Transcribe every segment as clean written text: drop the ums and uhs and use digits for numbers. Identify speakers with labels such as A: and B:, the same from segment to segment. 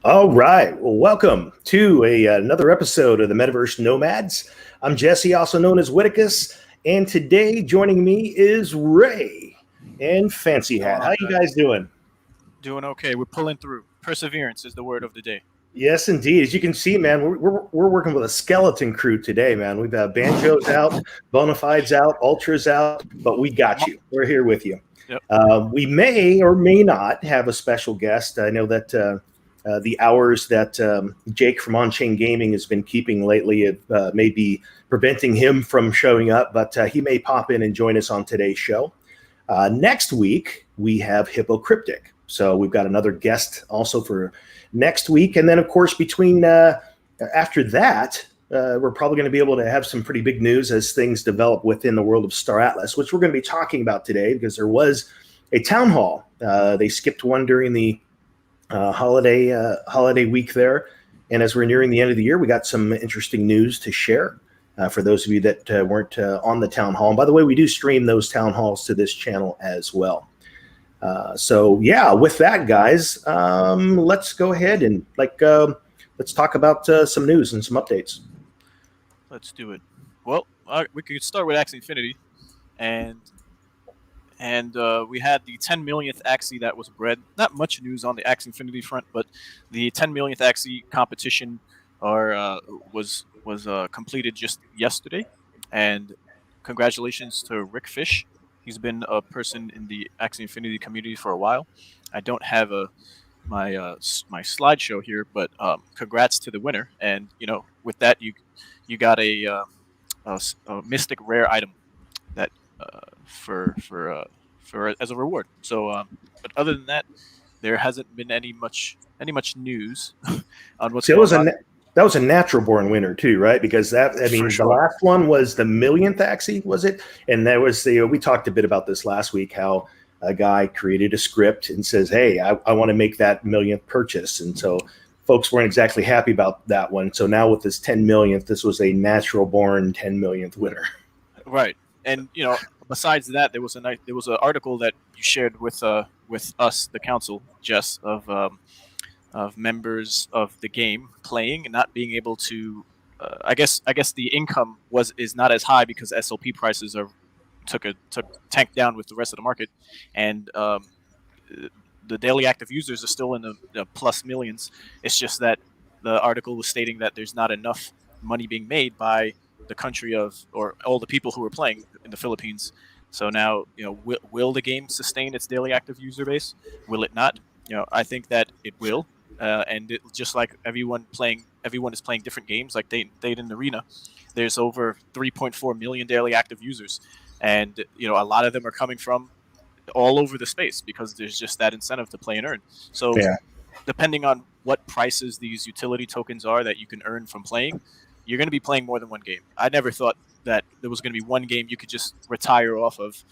A: All right. Well, welcome to another episode of the Metaverse Nomads. I'm Jesse, also known as Whitticus, and today joining me is Ray and Fancy
B: What's going
A: Hat. How
B: on,
A: you
B: guys?
A: guys doing?
B: Doing okay. We're pulling through. Perseverance is the word of the day.
A: Yes, indeed. As you can see, man, we're working with a skeleton crew today, man. We've got Banjo's out, Bonafides out, Ultra's out, but we got you. We're here with you.
B: Yep.
A: We may or may not have a special guest. I know that the hours that Jake from OnChainGaming has been keeping lately may be preventing him from showing up, but he may pop in and join us on today's show. Next week, we have Hypocryptic. So we've got another guest also for next week. And then, of course, between after that, we're probably going to be able to have some pretty big news as things develop within the world of Star Atlas, which we're going to be talking about today because there was a town hall. They skipped one during the holiday week there. And as we're nearing the end of the year, we got some interesting news to share for those of you that weren't on the town hall. And by the way, we do stream those town halls to this channel as well. So yeah, with that, guys, let's go ahead and let's talk about some news and some updates.
B: Let's do it. Well, we could start with Axie Infinity, and we had the 10 millionth Axie that was bred. Not much news on the Axie Infinity front, but the 10 millionth Axie competition was completed just yesterday, and congratulations to Rick Fish. He's been a person in the Axie Infinity community for a while. I don't have my slideshow here, but congrats to the winner. And with that, you got a mystic rare item that for as a reward. So, but other than that, there hasn't been any much news on what's going on.
A: That was a natural born winner too, right? Because the last one was the millionth Axie, was it? And there was we talked a bit about this last week, how a guy created a script and says, hey, I want to make that millionth purchase. And so folks weren't exactly happy about that one. So now with this 10 millionth, this was a natural born 10 millionth winner.
B: Right. And, besides that, there was an article that you shared with us, the council, Jess, of members of the game playing and not being able to. I guess the income is not as high because SLP prices took tank down with the rest of the market, and the daily active users are still in the plus millions. It's just that the article was stating that there's not enough money being made by the country or all the people who are playing in the Philippines. So now, will the game sustain its daily active user base? Will it not? I think that it will. And just like everyone is playing different games, like Dayton Arena, there's over 3.4 million daily active users, and a lot of them are coming from all over the space because there's just that incentive to play and earn. So, depending on what prices these utility tokens are that you can earn from playing, you're going to be playing more than one game. I never thought that there was going to be one game you could just retire off of,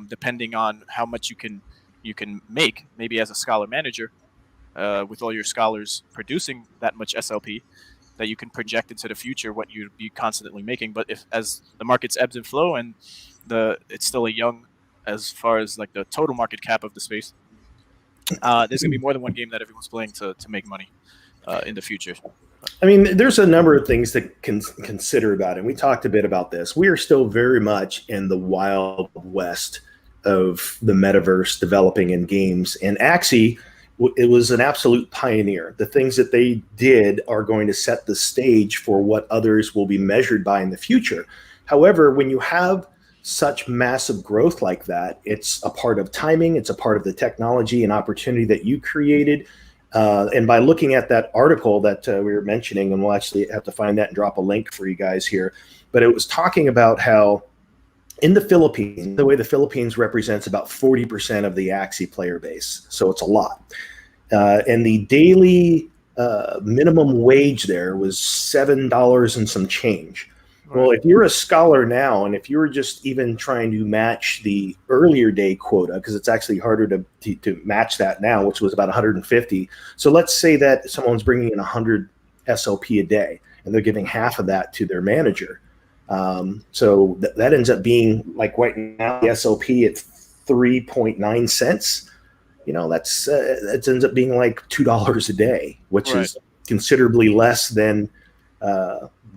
B: depending on how much you can make, maybe as a scholar manager. With all your scholars producing that much SLP, that you can project into the future what you'd be constantly making. But as the markets ebbs and flow and it's still a young, as far as like the total market cap of the space, there's gonna be more than one game that everyone's playing to make money in the future.
A: I mean, there's a number of things to consider about it. And we talked a bit about this. We are still very much in the wild west of the metaverse developing in games, and Axie, it was an absolute pioneer. The things that they did are going to set the stage for what others will be measured by in the future. However, when you have such massive growth like that, it's a part of timing, it's a part of the technology and opportunity that you created. And by looking at that article that we were mentioning, and we'll actually have to find that and drop a link for you guys here, but it was talking about how in the Philippines, the way the Philippines represents about 40% of the Axie player base. So it's a lot. And the daily minimum wage there was $7 and some change. Right. Well, if you're a scholar now, and if you were just even trying to match the earlier day quota, because it's actually harder to match that now, which was about 150. So let's say that someone's bringing in 100 SLP a day, and they're giving half of that to their manager. So that ends up being, like right now, the SLP at 3.9 cents. that's it ends up being like $2 a day, which
B: Right.
A: is considerably less than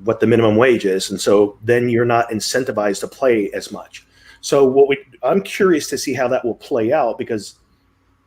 A: what the minimum wage is, and so then you're not incentivized to play as much. So I'm curious to see how that will play out, because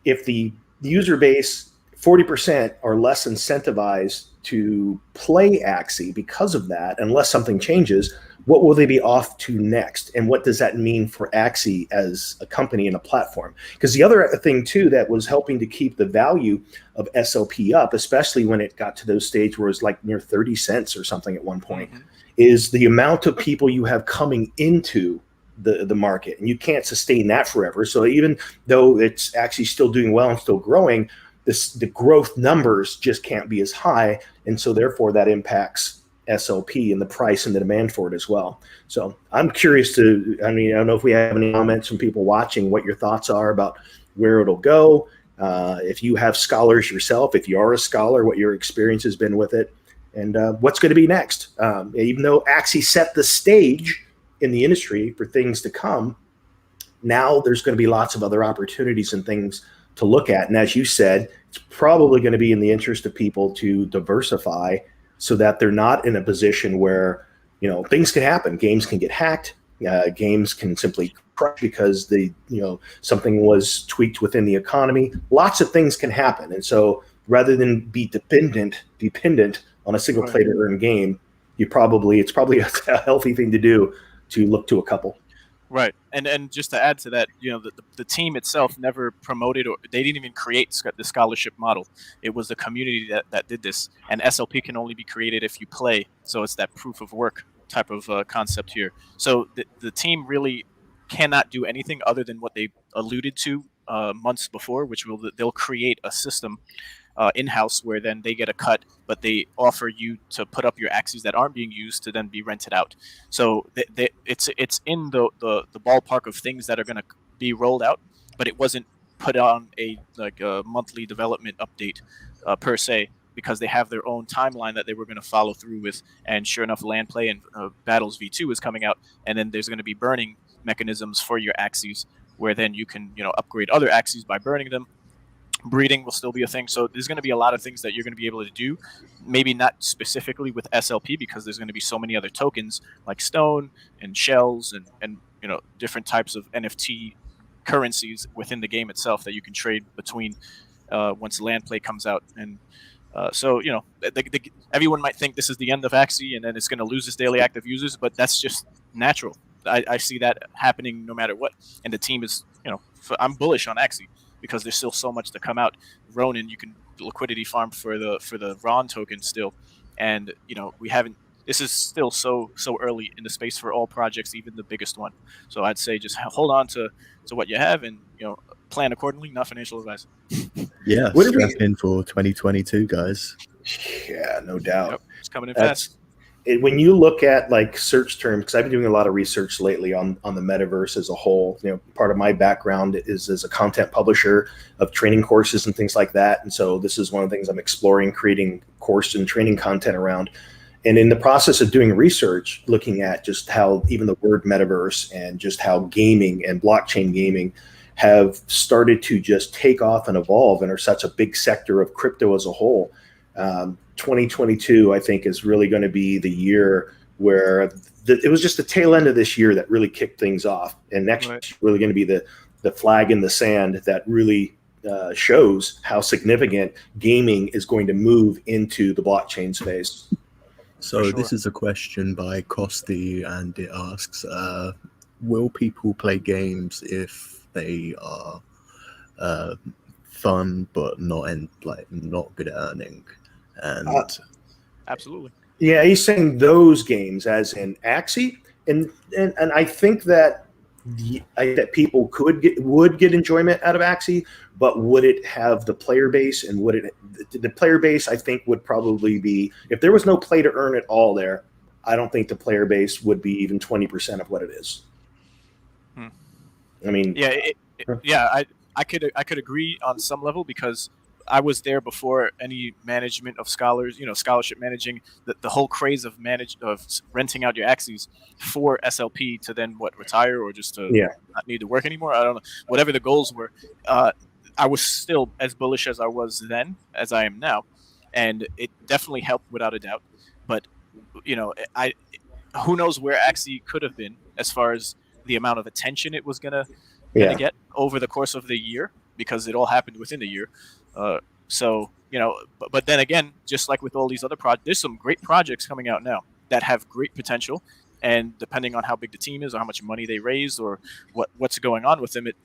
A: if the user base 40% are less incentivized to play Axie because of that, unless something changes, what will they be off to next? And what does that mean for Axie as a company and a platform? Because the other thing too that was helping to keep the value of SLP up, especially when it got to those stages where it was like near 30 cents or something at one point, is the amount of people you have coming into the market, and you can't sustain that forever. So even though it's actually still doing well and still growing, the growth numbers just can't be as high, and so therefore that impacts SLP and the price and the demand for it as well. So I'm curious to, I don't know if we have any comments from people watching, what your thoughts are about where it'll go. If you have scholars yourself, if you are a scholar, what your experience has been with it, and what's going to be next. Even though Axie set the stage in the industry for things to come, now there's going to be lots of other opportunities and things to look at. And as you said, it's probably going to be in the interest of people to diversify so that they're not in a position where, things can happen. Games can get hacked. Games can simply crash because something was tweaked within the economy. Lots of things can happen. And so rather than be dependent on a single play to earn game, it's probably a healthy thing to do, to look to a couple.
B: Right, and just to add to that, the team itself never promoted, or they didn't even create the scholarship model. It was the community that did this, and SLP can only be created if you play. So it's that proof of work type of concept here. So the team really cannot do anything other than what they alluded to months before, which they'll create a system in-house where then they get a cut, but they offer you to put up your Axies that aren't being used to then be rented out. So it's in the ballpark of things that are going to be rolled out, but it wasn't put on a monthly development update per se, because they have their own timeline that they were going to follow through with. And sure enough, Land Play and Battles V2 is coming out, and then there's going to be burning mechanisms for your Axies, where then you can upgrade other Axies by burning them. Breeding will still be a thing. So there's going to be a lot of things that you're going to be able to do, maybe not specifically with SLP, because there's going to be so many other tokens like stone and shells and different types of NFT currencies within the game itself that you can trade between once Land Play comes out. And so everyone might think this is the end of Axie and then it's going to lose its daily active users, but that's just natural. I see that happening no matter what. And the team is, I'm bullish on Axie, because there's still so much to come out. Ronin, you can liquidity farm for the Ron token still, and we haven't. This is still so early in the space for all projects, even the biggest one. So I'd say just hold on to what you have, and plan accordingly. Not financial advice.
C: Yeah, strap in for 2022, guys.
A: Yeah, no doubt.
B: Yep, it's coming in fast.
A: When you look at like search terms, because I've been doing a lot of research lately on the metaverse as a whole. Part of my background is as a content publisher of training courses and things like that. And so this is one of the things I'm exploring, creating course and training content around. And in the process of doing research, looking at just how even the word metaverse and just how gaming and blockchain gaming have started to just take off and evolve and are such a big sector of crypto as a whole. 2022, I think, is really going to be the year where it was just the tail end of this year that really kicked things off. And next year is really going to be the flag in the sand that really shows how significant gaming is going to move into the blockchain space.
C: So this is a question by Costi, and it asks, will people play games if they are fun but not good at earning? And
B: absolutely,
A: yeah, he's saying those games as in Axie, and I think that that people would get enjoyment out of Axie, but would it have the player base? And the player base, I think, would probably be, if there was no play to earn at all there, I don't think the player base would be even 20% of what it is. I mean,
B: I could agree on some level, because I was there before any management of scholars, scholarship managing, the whole craze of renting out your Axies for SLP to then retire or just to not need to work anymore. I don't know, whatever the goals were. I was still as bullish as I was then as I am now, and it definitely helped without a doubt. But I who knows where Axie could have been as far as the amount of attention it was gonna
A: Yeah.
B: get over the course of the year, because it all happened within the year. Uh, so but then again, just like with all these other projects, there's some great projects coming out now that have great potential. And depending on how big the team is, or how much money they raise, or what's going on with them, it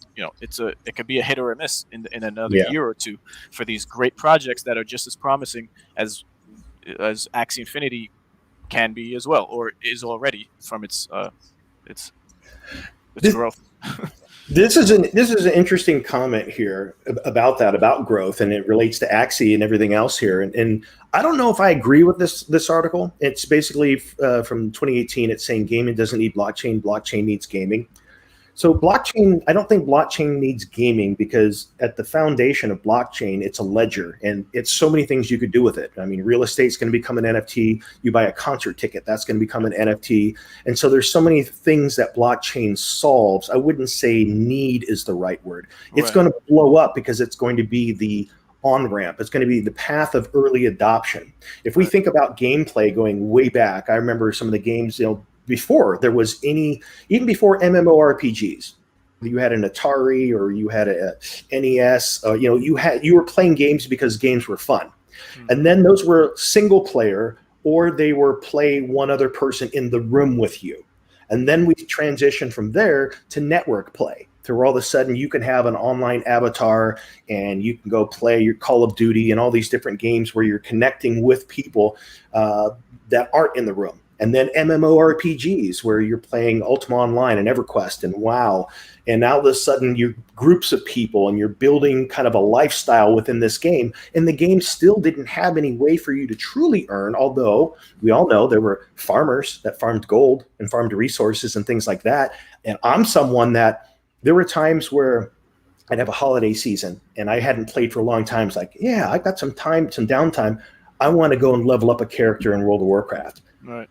B: could be a hit or a miss in another
A: Yeah.
B: year or two for these great projects that are just as promising as Axie Infinity can be as well, or is already from its
A: This,
B: growth.
A: this is an interesting comment here about growth, and it relates to Axie and everything else here. And I don't know if I agree with this article. It's basically from 2018. It's saying gaming doesn't need blockchain. Blockchain needs gaming. So blockchain, I don't think blockchain needs gaming, because at the foundation of blockchain, it's a ledger, and it's so many things you could do with it. I mean, real estate's going to become an NFT. You buy a concert ticket, that's going to become an NFT. And so there's so many things that blockchain solves. I wouldn't say need is the right word. It's going to blow up because it's going to be the on-ramp. It's going to be the path of early adoption. If we think about gameplay going way back, I remember some of the games, before there was even before MMORPGs, you had an Atari or you had a NES, you were playing games because games were fun. And then those were single player, or they were play one other person in the room with you. And then we transitioned from there to network play, to where all of a sudden you can have an online avatar and you can go play your Call of Duty and all these different games where you're connecting with people that aren't in the room. And then MMORPGs, where you're playing Ultima Online and EverQuest and WoW. And now all of a sudden you're groups of people and you're building kind of a lifestyle within this game. And the game still didn't have any way for you to truly earn, although we all know there were farmers that farmed gold and farmed resources and things like that. And I'm someone that there were times where I'd have a holiday season and I hadn't played for a long time. It's like, yeah, I got some time, some downtime. I want to go and level up a character in World of Warcraft.
B: Right.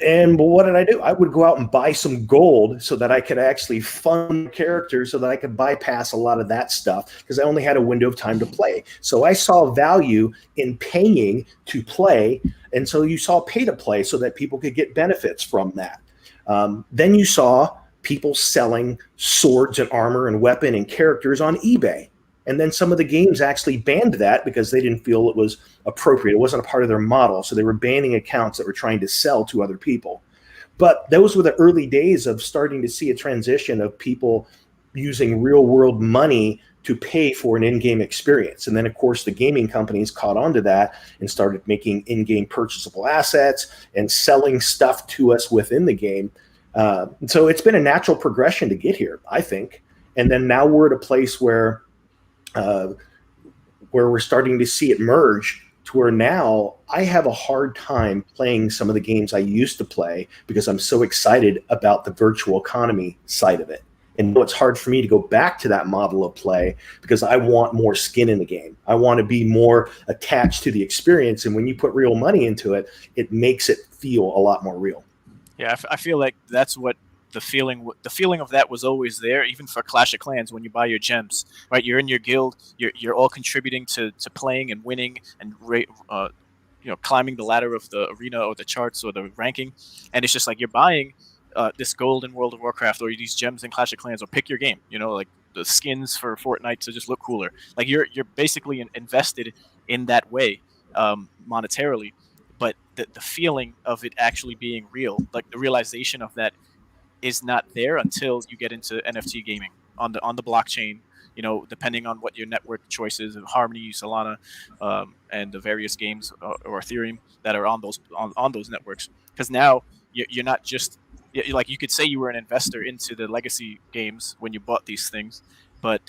A: And what did I do? I would go out and buy some gold so that I could actually fund characters, so that I could bypass a lot of that stuff, because I only had a window of time to play. So I saw value in paying to play. And so you saw pay to play so that people could get benefits from that. Then you saw people selling swords and armor and weapon and characters on eBay. And then some of the games actually banned that because they didn't feel it was appropriate. It wasn't a part of their model. So they were banning accounts that were trying to sell to other people. But those were the early days of starting to see a transition of people using real world money to pay for an in-game experience. And then, of course, the gaming companies caught on to that and started making in-game purchasable assets and selling stuff to us within the game. So it's been a natural progression to get here, I think. And then now we're at a place where we're starting to see it merge to where now I have a hard time playing some of the games I used to play because I'm so excited about the virtual economy side of it. And it's hard for me to go back to that model of play because I want more skin in the game. I want to be more attached to the experience. And when you put real money into it, it makes it feel a lot more real.
B: Yeah, I feel like that's what the feeling of that was always there, even for Clash of Clans. When you buy your gems, right, you're in your guild, you're all contributing to playing and winning and climbing the ladder of the arena or the charts or the ranking. And it's just like you're buying this gold in World of Warcraft, or these gems in Clash of Clans, or pick your game, like the skins for Fortnite to just look cooler. Like you're basically invested in that way, monetarily. But the feeling of it actually being real, like the realization of that, is not there until you get into NFT gaming on the blockchain. Depending on what your network choices of Harmony, Solana, and the various games or Ethereum that are on those networks. Because now you're not just like, you could say you were an investor into the legacy games when you bought these things, but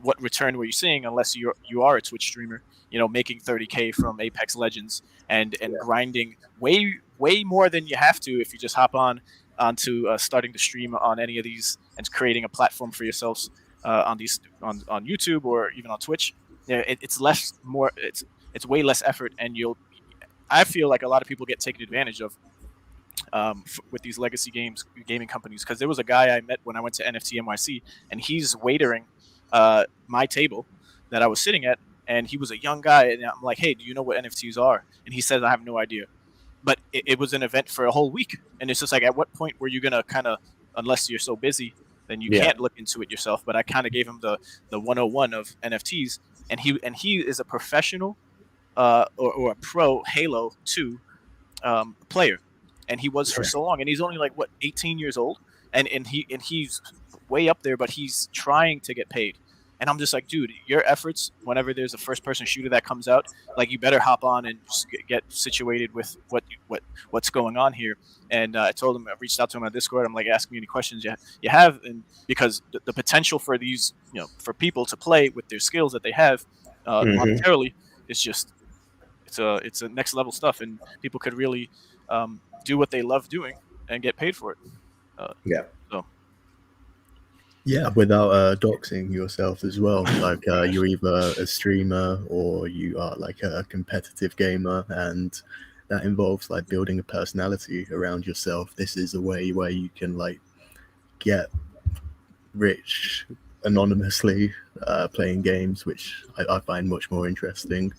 B: what return were you seeing unless you are a Twitch streamer, making 30K from Apex Legends and grinding way more than you have to if you just hop onto starting to stream on any of these and creating a platform for yourselves on YouTube or even on Twitch. It's way less effort, and I feel like a lot of people get taken advantage of with these legacy gaming companies. Because there was a guy I met when I went to NFT NYC, and he's waitering my table that I was sitting at, and he was a young guy, and I'm like, hey, do you know what NFTs are? And he says, I have no idea. But it was an event for a whole week, and it's just like, at what point were you gonna kind of, unless you're so busy, then you can't look into it yourself. But I kind of gave him the 101 of NFTs, and he is a professional or a pro Halo 2 player, and he was for so long, and he's only like 18 years old, and he's way up there, but he's trying to get paid. And I'm just like, dude, your efforts, whenever there's a first-person shooter that comes out, like, you better hop on and just get situated with what's going on here. And I told him, I reached out to him on Discord. I'm like, ask me any questions you have, and because the potential for these, for people to play with their skills that they have monetarily is just, it's a next level stuff, and people could really do what they love doing and get paid for it.
C: Yeah, without doxing yourself as well. Like you're either a streamer or you are like a competitive gamer, and that involves like building a personality around yourself. This is a way where you can like get rich anonymously playing games, which I find much more interesting.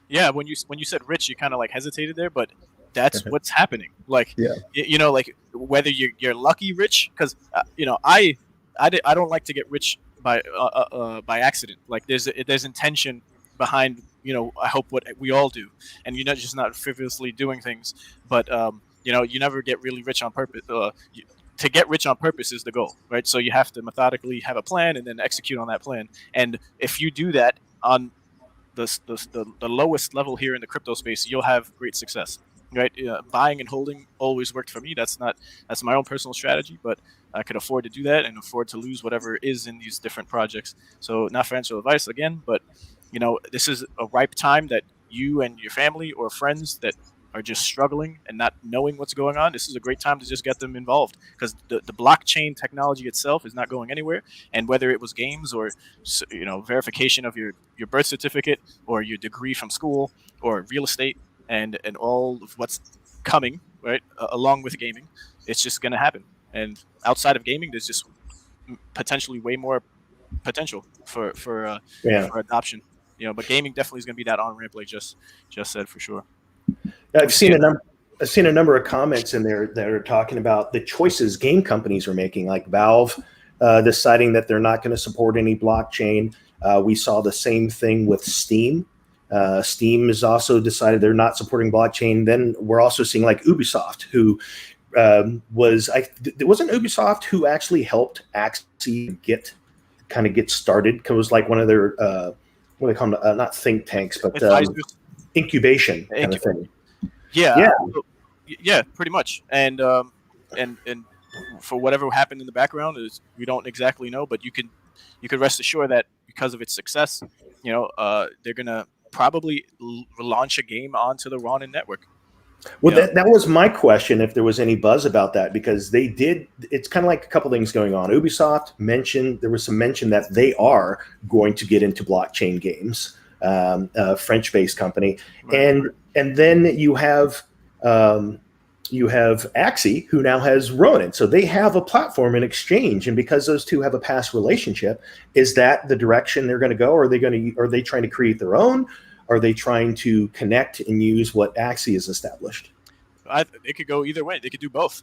B: Yeah, when you said rich, you kind of like hesitated there, but that's what's happening. Like, like whether you're lucky rich, because I don't like to get rich by accident. Like, there's intention behind, I hope what we all do, and you're just not frivolously doing things. But you never get really rich on purpose. To get rich on purpose is the goal, right? So you have to methodically have a plan and then execute on that plan. And if you do that on the lowest level here in the crypto space, you'll have great success, right? Buying and holding always worked for me. That's my own personal strategy, but I could afford to do that and afford to lose whatever is in these different projects. So, not financial advice again, but this is a ripe time that you and your family or friends that are just struggling and not knowing what's going on, this is a great time to just get them involved, because the blockchain technology itself is not going anywhere. And whether it was games or verification of your birth certificate or your degree from school or real estate and all of what's coming, right, along with gaming, it's just going to happen. And outside of gaming, there's just potentially way more potential for adoption. But gaming definitely is going to be that on ramp, like just said, for sure.
A: I've seen a number of comments in there that are talking about the choices game companies are making, like Valve deciding that they're not going to support any blockchain. We saw the same thing with Steam. Steam has also decided they're not supporting blockchain. Then we're also seeing like Ubisoft, who it wasn't Ubisoft who actually helped Axie get started. It was like one of their what do they call them? Not think tanks, but incubation kind of thing.
B: Yeah, pretty much. And for whatever happened in the background, is we don't exactly know, but you could rest assured that because of its success, they're gonna probably launch a game onto the Ronin network.
A: Well, that was my question, if there was any buzz about that, because they did. It's kind of like a couple things going on. Ubisoft there was some mention that they are going to get into blockchain games, a French-based company, right. And then you have Axie, who now has Ronin, so they have a platform in exchange. And because those two have a past relationship, is that the direction they're going to go? Or are they trying to create their own? Are they trying to connect and use what Axie has established?
B: It could go either way. They could do both,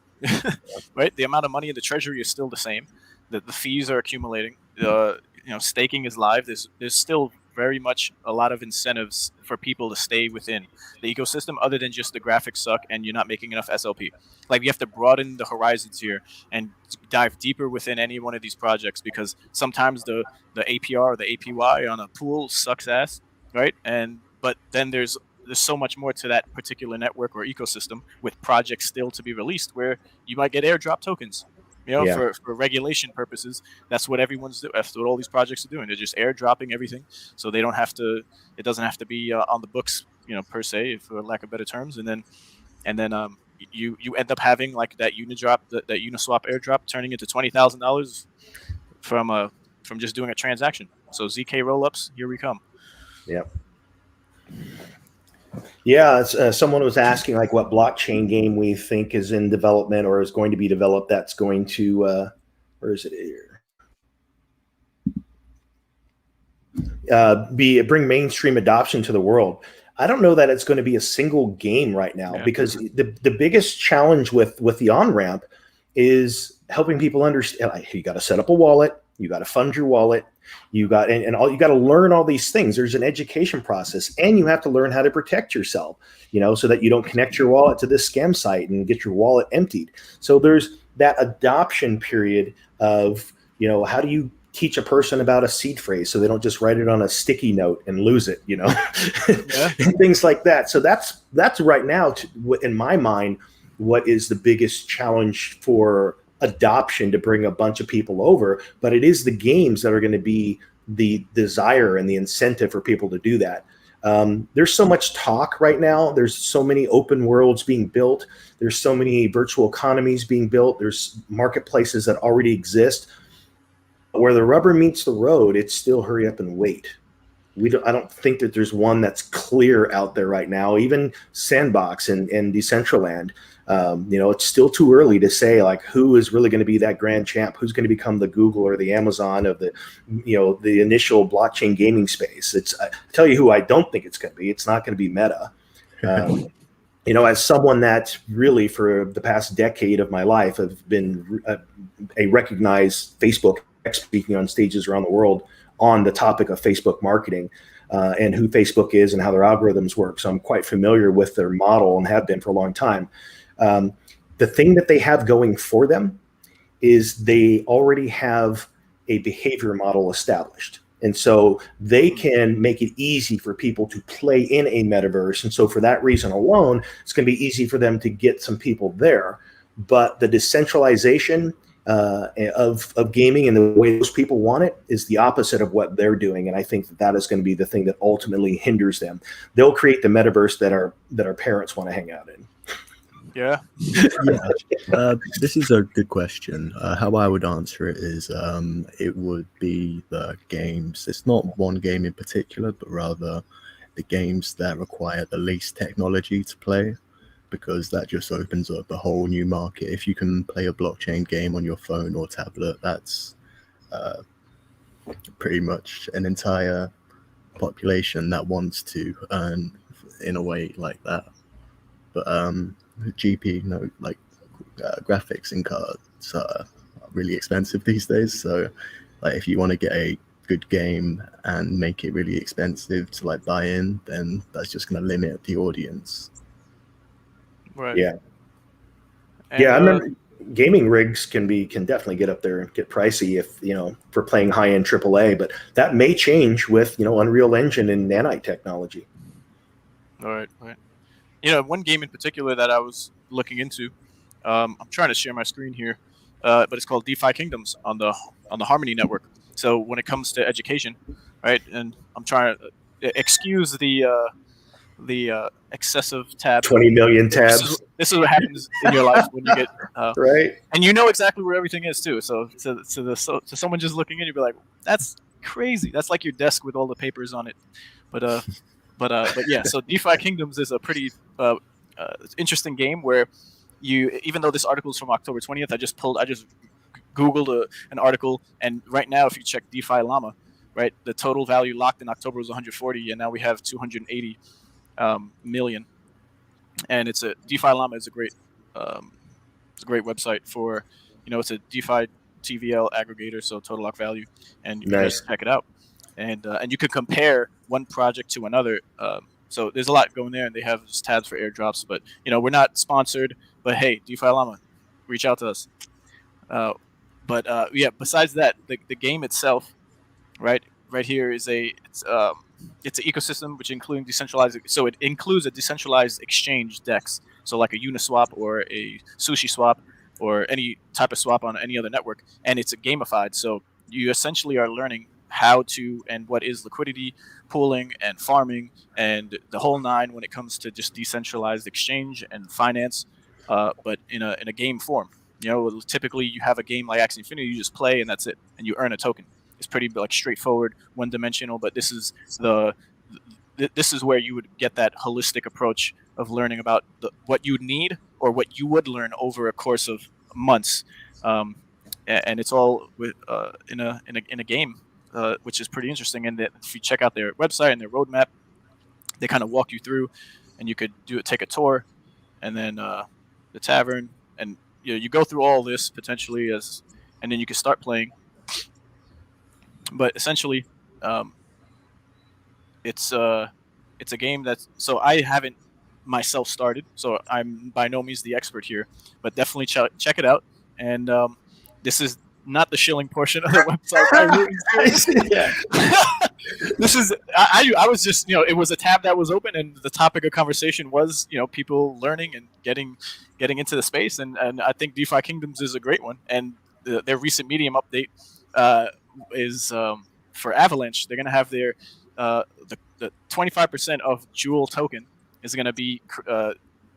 B: right? The amount of money in the treasury is still the same. The fees are accumulating. Staking is live. There's still very much a lot of incentives for people to stay within the ecosystem, other than just the graphics suck and you're not making enough SLP. Like, you have to broaden the horizons here and dive deeper within any one of these projects, because sometimes the APR or the APY on a pool sucks ass. Right. But then there's so much more to that particular network or ecosystem, with projects still to be released, where you might get airdrop tokens, for regulation purposes. That's what everyone's doing. That's what all these projects are doing. They're just airdropping everything. So they don't have to, it doesn't have to be on the books, per se, for lack of better terms. And then you end up having like that Unidrop, that Uniswap airdrop turning into $20,000 from just doing a transaction. So ZK rollups, here we come.
A: Yeah, someone was asking like what blockchain game we think is in development or is going to be developed that's going to where is it here? bring mainstream adoption to the world. I don't know that it's going to be a single game right now, because the biggest challenge with the on-ramp is helping people understand. You got to set up a wallet, you got to fund your wallet, you got to learn all these things. There's an education process, and you have to learn how to protect yourself, so that you don't connect your wallet to this scam site and get your wallet emptied. So there's that adoption period of, how do you teach a person about a seed phrase so they don't just write it on a sticky note and lose it, and things like that. So that's right now, in my mind, what is the biggest challenge for adoption, to bring a bunch of people over. But it is the games that are going to be the desire and the incentive for people to do that. There's so much talk right now. There's so many open worlds being built. There's so many virtual economies being built. There's marketplaces that already exist. Where the rubber meets the road, it's still hurry up and wait. I don't think that there's one that's clear out there right now. Even Sandbox and Decentraland, it's still too early to say like who is really going to be that grand champ, who's going to become the Google or the Amazon of the initial blockchain gaming space. I tell you who I don't think it's going to be. It's not going to be Meta. As someone that really for the past decade of my life have been a recognized Facebook speaking on stages around the world on the topic of Facebook marketing and who Facebook is and how their algorithms work. So I'm quite familiar with their model and have been for a long time. The thing that they have going for them is they already have a behavior model established. And so they can make it easy for people to play in a metaverse. And so for that reason alone, it's going to be easy for them to get some people there. But the decentralization of gaming and the way those people want it is the opposite of what they're doing. And I think that is going to be the thing that ultimately hinders them. They'll create the metaverse that our parents want to hang out in.
B: Yeah.
C: This is a good question. How I would answer it is it would be the games. It's not one game in particular, but rather the games that require the least technology to play, because that just opens up a whole new market. If you can play a blockchain game on your phone or tablet, that's pretty much an entire population that wants to earn in a way like that. But graphics in cards are really expensive these days. So like if you want to get a good game and make it really expensive to like buy in, then that's just going to limit the audience.
B: Right.
A: Yeah.
B: And,
A: I remember gaming rigs can definitely get up there and get pricey if, for playing high-end AAA, but that may change with, Unreal Engine and nanite technology.
B: All right. One game in particular that I was looking into, I'm trying to share my screen here, but it's called DeFi Kingdoms on the Harmony network. So when it comes to education, right, and I'm trying to excuse the excessive tab.
A: 20 million tabs.
B: This is what happens in your life when you get
A: right.
B: And you know exactly where everything is too. So to someone just looking in, you'd be like, "That's crazy. That's like your desk with all the papers on it." But yeah. So DeFi Kingdoms is a pretty interesting game where even though this article is from October 20th, I just Googled an article, and right now, if you check DeFi Llama, right, the total value locked in October was 140, and now we have 280 million. And DeFi Llama is a great website for, it's a DeFi TVL aggregator, so total lock value, and you can just check it out, and you can compare one project to another. So there's a lot going there, and they have just tabs for airdrops. But we're not sponsored. But hey, DeFi Llama, reach out to us. Besides that, the game itself, right here is it's an ecosystem which includes decentralized. So it includes a decentralized exchange DEX. So like a Uniswap or a Sushi Swap or any type of swap on any other network, and it's gamified. So you essentially are learning how to and what is liquidity pooling and farming and the whole nine when it comes to just decentralized exchange and finance, but in a game form. Typically you have a game like Axie Infinity, you just play and that's it, and you earn a token. It's pretty straightforward, one-dimensional, but this is where you would get that holistic approach of learning about what you need or what you would learn over a course of months, and it's all with in a game. which is pretty interesting. And if you check out their website and their roadmap, they kind of walk you through, and you could take a tour, and then the tavern, and you go through all this potentially and then you can start playing. But essentially, um, it's a game so I haven't myself started, so I'm by no means the expert here, but definitely check it out. And this is not the shilling portion of the website.
A: Yeah.
B: This is I was just it was a tab that was open, and the topic of conversation was people learning and getting into the space, and I think DeFi Kingdoms is a great one. And their recent Medium update is for Avalanche. They're gonna have their the 25% of Jewel token is gonna be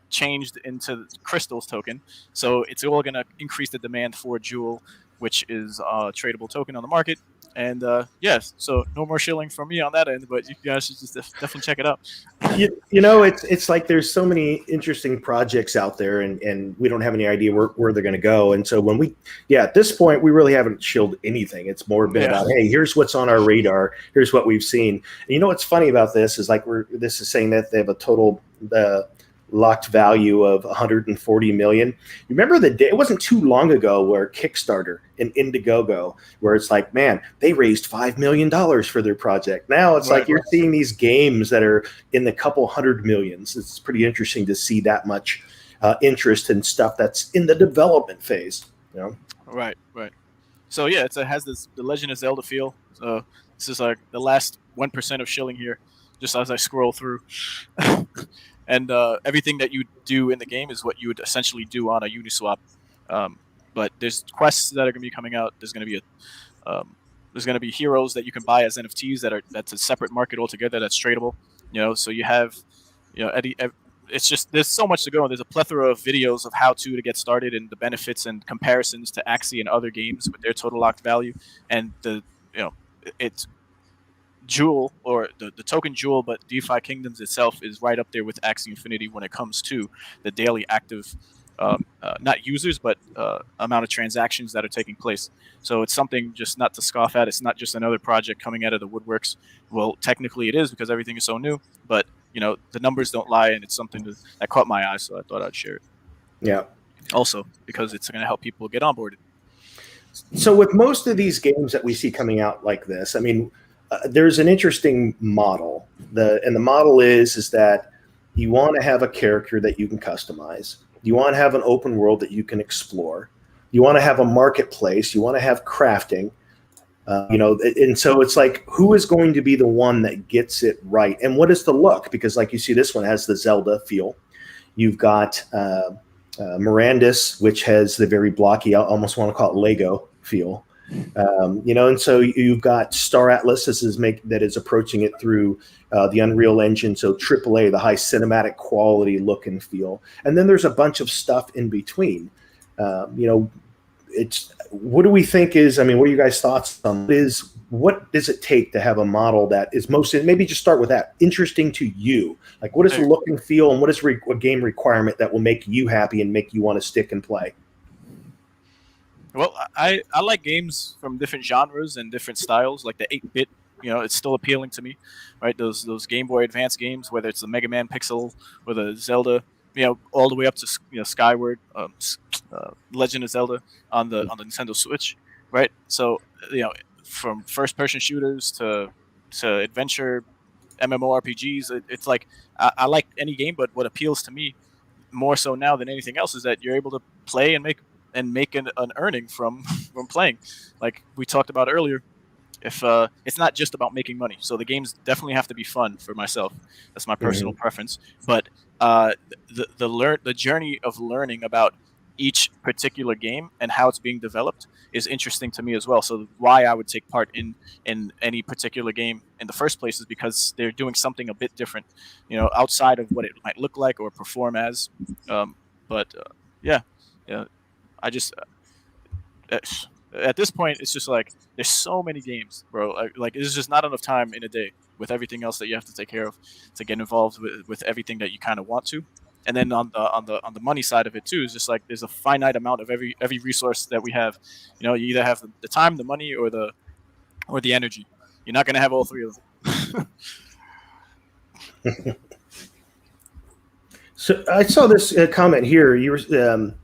B: changed into Crystals token, so it's all gonna increase the demand for Jewel, which is a tradable token on the market. And yes, so no more shilling from me on that end, but you guys should just definitely check it out.
A: It's like there's so many interesting projects out there, and we don't have any idea where they're going to go. And so at this point, we really haven't shilled anything. It's more been about, hey, here's what's on our radar. Here's what we've seen. And what's funny about this is this is saying that they have a total locked value of 140 million. You remember the day? It wasn't too long ago where Kickstarter and Indiegogo, where it's like, man, they raised $5 million for their project. Now it's like you're seeing these games that are in the couple hundred millions. It's pretty interesting to see that much interest in stuff that's in the development phase.
B: Right. So yeah, it has the Legend of Zelda feel. So this is like the last 1% of shilling here, just as I scroll through. And everything that you do in the game is what you would essentially do on a Uniswap. But there's quests that are going to be coming out. There's going to be heroes that you can buy as NFTs that's a separate market altogether that's tradable. So you have, it's just there's so much to go. There's a plethora of videos of how to get started and the benefits and comparisons to Axie and other games with their total locked value, and it's Jewel, or the token Jewel, but DeFi Kingdoms itself is right up there with Axie Infinity when it comes to the daily active, not users, but amount of transactions that are taking place. So it's something just not to scoff at. It's not just another project coming out of the woodworks. Well, technically it is, because everything is so new, but the numbers don't lie, and it's something that caught my eye, so I thought I'd share it.
A: Yeah.
B: Also, because it's going to help people get onboarded.
A: So with most of these games that we see coming out like this, I mean, there's an interesting model. The model is that you want to have a character that you can customize. You want to have an open world that you can explore. You want to have a marketplace. You want to have crafting. And so it's like, who is going to be the one that gets it right? And what is the look? Because like you see, this one has the Zelda feel. You've got Mirandus, which has the very blocky, I almost want to call it Lego feel. And so you've got Star Atlas that is approaching it through the Unreal Engine, so AAA, the high cinematic quality look and feel. And then there's a bunch of stuff in between. What do we think is? I mean, what are you guys' thoughts on? What does it take to have a model that is maybe just start with that, interesting to you? Like, what is the look and feel, and what is a game requirement that will make you happy and make you want to stick and play?
B: Well, I like games from different genres and different styles, like the 8-bit. It's still appealing to me, right? Those Game Boy Advance games, whether it's the Mega Man Pixel or the Zelda, all the way up to Skyward, Legend of Zelda on the Nintendo Switch, right? So from first-person shooters to adventure MMORPGs, it's like I like any game, but what appeals to me more so now than anything else is that you're able to play and make an earning from playing. Like we talked about earlier, if it's not just about making money. So the games definitely have to be fun for myself. That's my personal preference. But the journey of learning about each particular game and how it's being developed is interesting to me as well. So why I would take part in any particular game in the first place is because they're doing something a bit different, outside of what it might look like or perform as. I just at this point it's just like there's so many games, bro. Like there's just not enough time in a day with everything else that you have to take care of to get involved with everything that you kind of want to. And then on the money side of it too, is just like there's a finite amount of every resource that we have. You either have the time, the money, or the or the energy. You're not going to have all three of them.
A: So I saw this comment here. You were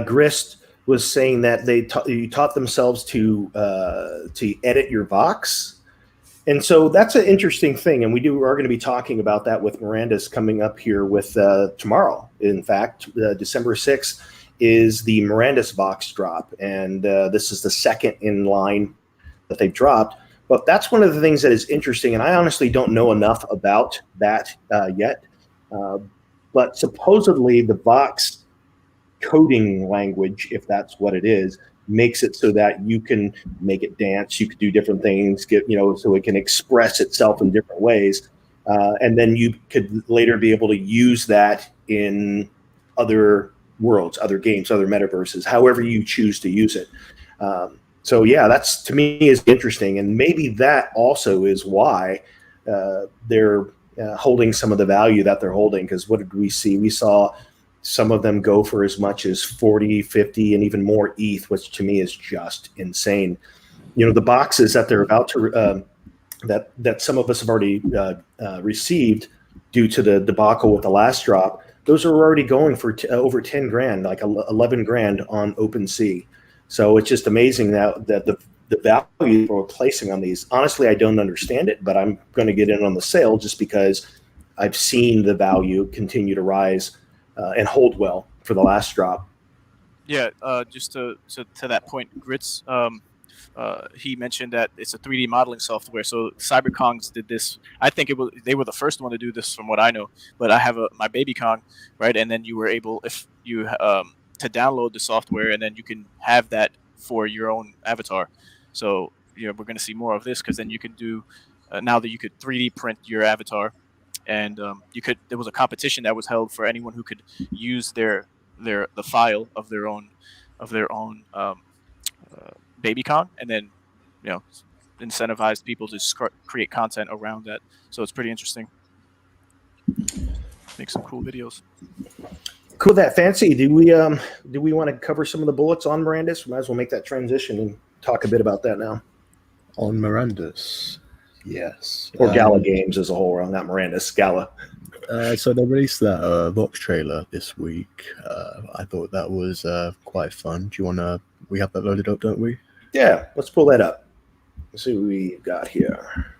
A: Grist was saying that you taught themselves to edit your Vox, and so that's an interesting thing. And we are going to be talking about that with Mirandus coming up here with tomorrow. In fact, December 6th is the Mirandus Vox drop, and this is the second in line that they've dropped. But that's one of the things that is interesting, and I honestly don't know enough about that yet. But supposedly the Vox coding language, if that's what it is, makes it so that you can make it dance, you could do different things, so it can express itself in different ways. And then you could later be able to use that in other worlds, other games, other metaverses, however you choose to use it. So yeah, that's, to me, is interesting. And maybe that also is why they're holding some of the value that they're holding, because what did we see? We saw some of them go for as much as 40, 50, and even more ETH, which to me is just insane. The boxes that they're about to that some of us have already received due to the debacle with the last drop, those are already going for over 10 grand, like 11 grand on OpenSea. So it's just amazing that the value we're placing on these. Honestly, I don't understand it, but I'm going to get in on the sale just because I've seen the value continue to rise and hold well for the last drop.
B: Yeah, just to that point, Grits, he mentioned that it's a 3D modeling software. So CyberKongs did this. I think they were the first one to do this, from what I know. But I have my baby Kong, right? And then you were able, if you to download the software, and then you can have that for your own avatar. So we're going to see more of this, because then you can do now that you could 3D print your avatar, and there was a competition that was held for anyone who could use the file of their own baby Kong, and then incentivized people to create content around that. So it's pretty interesting. Make some cool videos.
A: Cool. That fancy. Do we want to cover some of the bullets on Mirandus? We might as well make that transition and talk a bit about that now.
C: On Mirandus, yes.
A: Or Gala Games as a whole, not Mirandus, Gala.
C: So they released that Vox trailer this week. I thought that was quite fun. Do you want to? We have that loaded up, don't we?
A: Yeah, let's pull that up. Let's see what we've got here.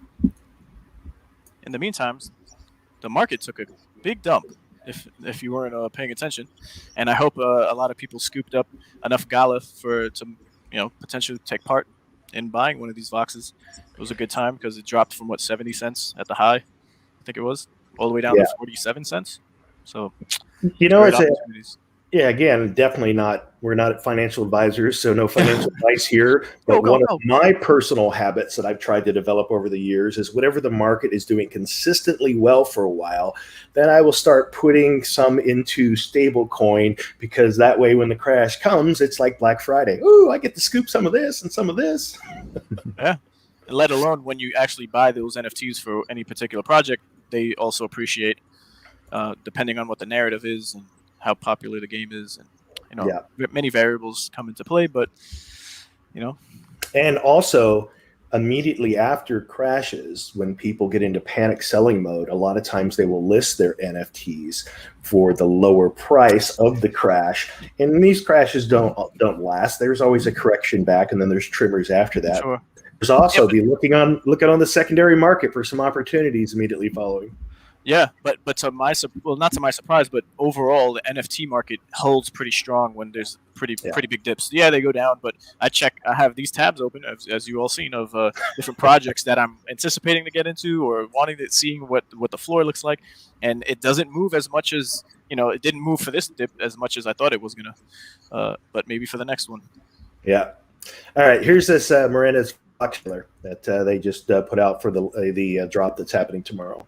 B: In the meantime, the market took a big dump. If you weren't paying attention, and I hope a lot of people scooped up enough Gala to potentially take part in buying one of these Voxes. It was a good time because it dropped from 70 cents at the high, I think it was, all the way down to 47 cents. So
A: again, definitely not. We're not financial advisors, so no financial advice here. But one of my personal habits that I've tried to develop over the years is whatever the market is doing consistently well for a while, then I will start putting some into stable coin, because that way when the crash comes, it's like Black Friday. Ooh, I get to scoop some of this and some of this.
B: Yeah. Let alone when you actually buy those NFTs for any particular project, they also appreciate, depending on what the narrative is and how popular the game is, and many variables come into play, but
A: and also immediately after crashes, when people get into panic selling mode, a lot of times they will list their NFTs for the lower price of the crash, and these crashes don't last. There's always a correction back, and then there's trimmers after that.
B: Sure.
A: There's also be looking on the secondary market for some opportunities immediately following.
B: Yeah, but not to my surprise, but overall the NFT market holds pretty strong when there's pretty big dips. Yeah, they go down, but I have these tabs open, as you all seen, of different projects that I'm anticipating to get into or seeing what the floor looks like, and it doesn't move as much as it didn't move for this dip as much as I thought it was gonna, but maybe for the next one.
A: Yeah. All right. Here's this Mirandus Vox trailer that they just put out for the drop that's happening tomorrow.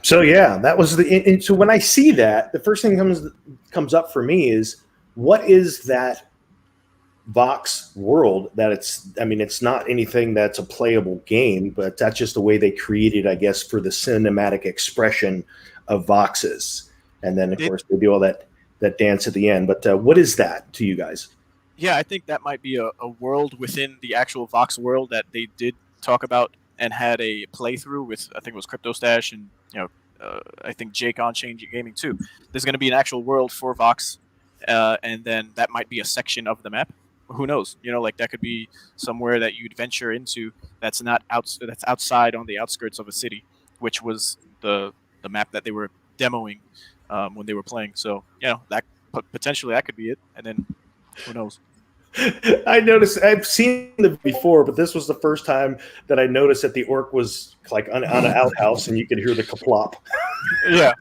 A: So yeah, that was and so when I see that, the first thing comes up for me is, what is that Vox world? That it's not anything that's a playable game, but that's just the way they created, I guess, for the cinematic expression of Voxes. And then of course they do all that dance at the end. But what is that to you guys?
B: Yeah, I think that might be a world within the actual Vox world that they did talk about and had a playthrough with. I think it was Crypto Stash and I think Jake OnChainGaming too. There's going to be an actual world for Vox, and then that might be a section of the map. Who knows? Like that could be somewhere that you'd venture into that's not that's outside on the outskirts of a city, which was the map that they were demoing when they were playing. So that potentially that could be it, and then who knows?
A: I noticed. I've seen them before, but this was the first time that I noticed that the orc was like on an outhouse, and you could hear the kaplop.
B: Yeah,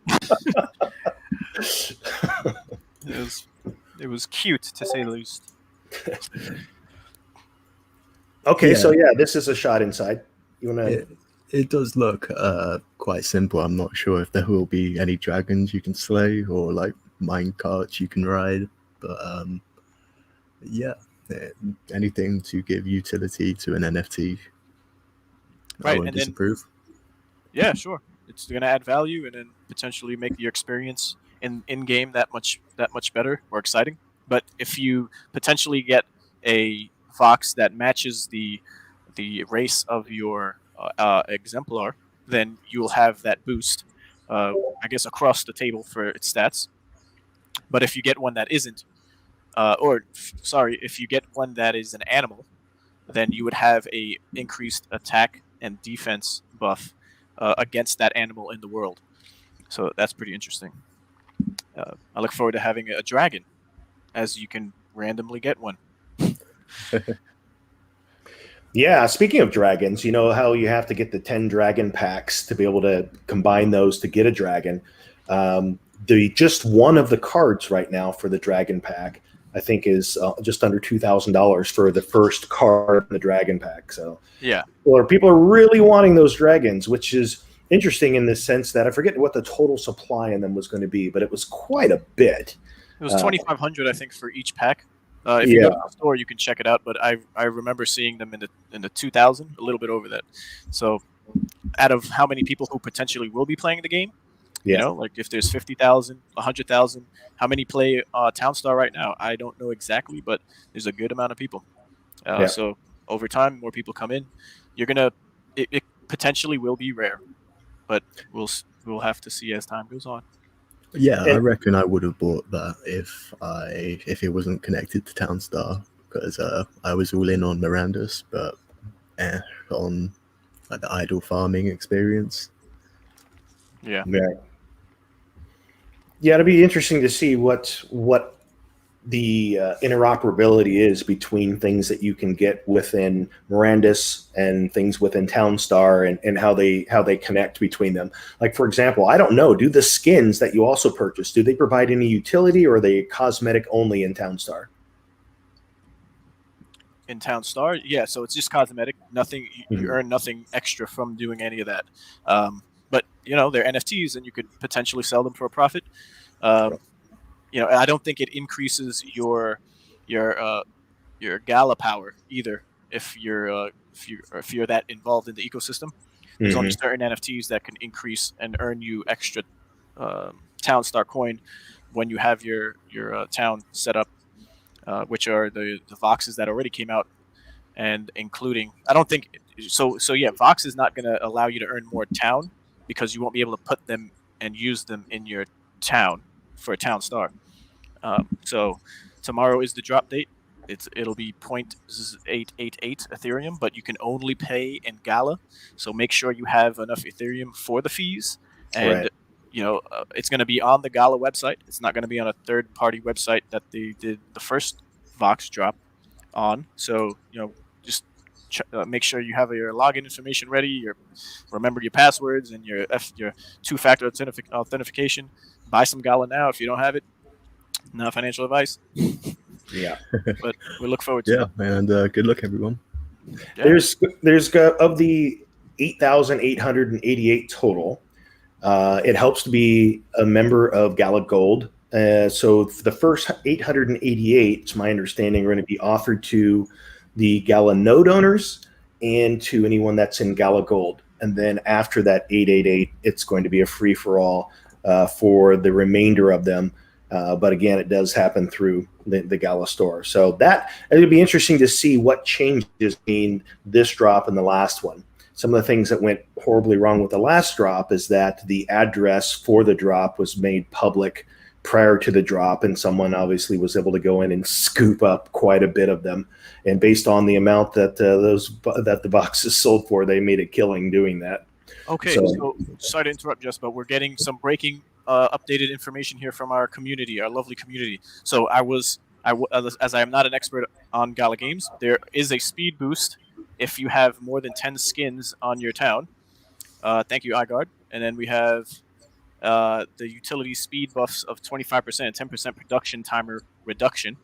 B: it was cute to say the least.
A: Okay, so yeah, this is a shot inside. You want to?
C: It does look quite simple. I'm not sure if there will be any dragons you can slay or like mine carts you can ride, but yeah, anything to give utility to an NFT.
B: Right,
C: I won't disapprove.
B: Yeah, sure. It's going to add value and then potentially make your experience in game that much better or exciting. But if you potentially get a Vox that matches the race of your exemplar, then you'll have that boost, I guess, across the table for its stats. But if you get one that isn't, if you get one that is an animal, then you would have a increased attack and defense buff against that animal in the world. So that's pretty interesting. I look forward to having a dragon, as you can randomly get one.
A: Yeah, speaking of dragons, you know how you have to get the 10 dragon packs to be able to combine those to get a dragon. Just one of the cards right now for the dragon pack, I think, is just under $2,000 for the first card in the dragon pack. So
B: yeah,
A: people are really wanting those dragons, which is interesting in the sense that I forget what the total supply in them was going to be, but it was quite a bit.
B: It was 2,500, I think, for each pack. If you go to the store, you can check it out. But I remember seeing them in the 2,000, a little bit over that. So, out of how many people who potentially will be playing the game, like if there's 50,000, 100,000, how many play Townstar right now? I don't know exactly, but there's a good amount of people. So over time, more people come in. It potentially will be rare, but we'll have to see as time goes on.
C: Yeah, I reckon I would have bought that if it wasn't connected to Townstar, because I was all in on Mirandus, but on like the idle farming experience.
B: Yeah.
A: It'd be interesting to see what the interoperability is between things that you can get within Mirandus and things within Townstar, and how they connect between them. Like, for example, I don't know, do the skins that you also purchase, do they provide any utility, or are they cosmetic only in Townstar?
B: In Townstar, yeah, so it's just cosmetic. Nothing, you earn nothing extra from doing any of that. But they're NFTs, and you could potentially sell them for a profit. I don't think it increases your Gala power either if you're that involved in the ecosystem. There's only certain NFTs that can increase and earn you extra Townstar coin when you have your town set up, which are the Voxes that already came out, and including I don't think so. Yeah, Vox is not going to allow you to earn more town, because you won't be able to put them and use them in your town for a Townstar. So tomorrow is the drop date. It'll be 0.888 Ethereum, but you can only pay in Gala. So make sure you have enough Ethereum for the fees, and it's going to be on the Gala website. It's not going to be on a third-party website that they did the first Vox drop on. So just make sure you have your login information ready. Remember your passwords and your two-factor authentication. Buy some Gala now if you don't have it. Not financial advice.
A: Yeah,
B: but we look forward to it.
C: And good luck, everyone.
A: Yeah. There's of the 8,888 total. It helps to be a member of Gala Gold. So the first 888, it's my understanding, are going to be offered to the Gala node owners and to anyone that's in Gala Gold. And then after that 888, it's going to be a free for all for the remainder of them. But again, it does happen through the Gala store. So that it'll be interesting to see what changes between this drop and the last one. Some of the things that went horribly wrong with the last drop is that the address for the drop was made public prior to the drop, and someone obviously was able to go in and scoop up quite a bit of them. And based on the amount that that the boxes sold for, they made a killing doing that.
B: Okay, so sorry to interrupt, Jess, but we're getting some breaking updated information here from our community, our lovely community. So as I am not an expert on Gala games, there is a speed boost if you have more than 10 skins on your town. Thank you, iGuard. And then we have the utility speed buffs of 25% and 10% production timer reduction.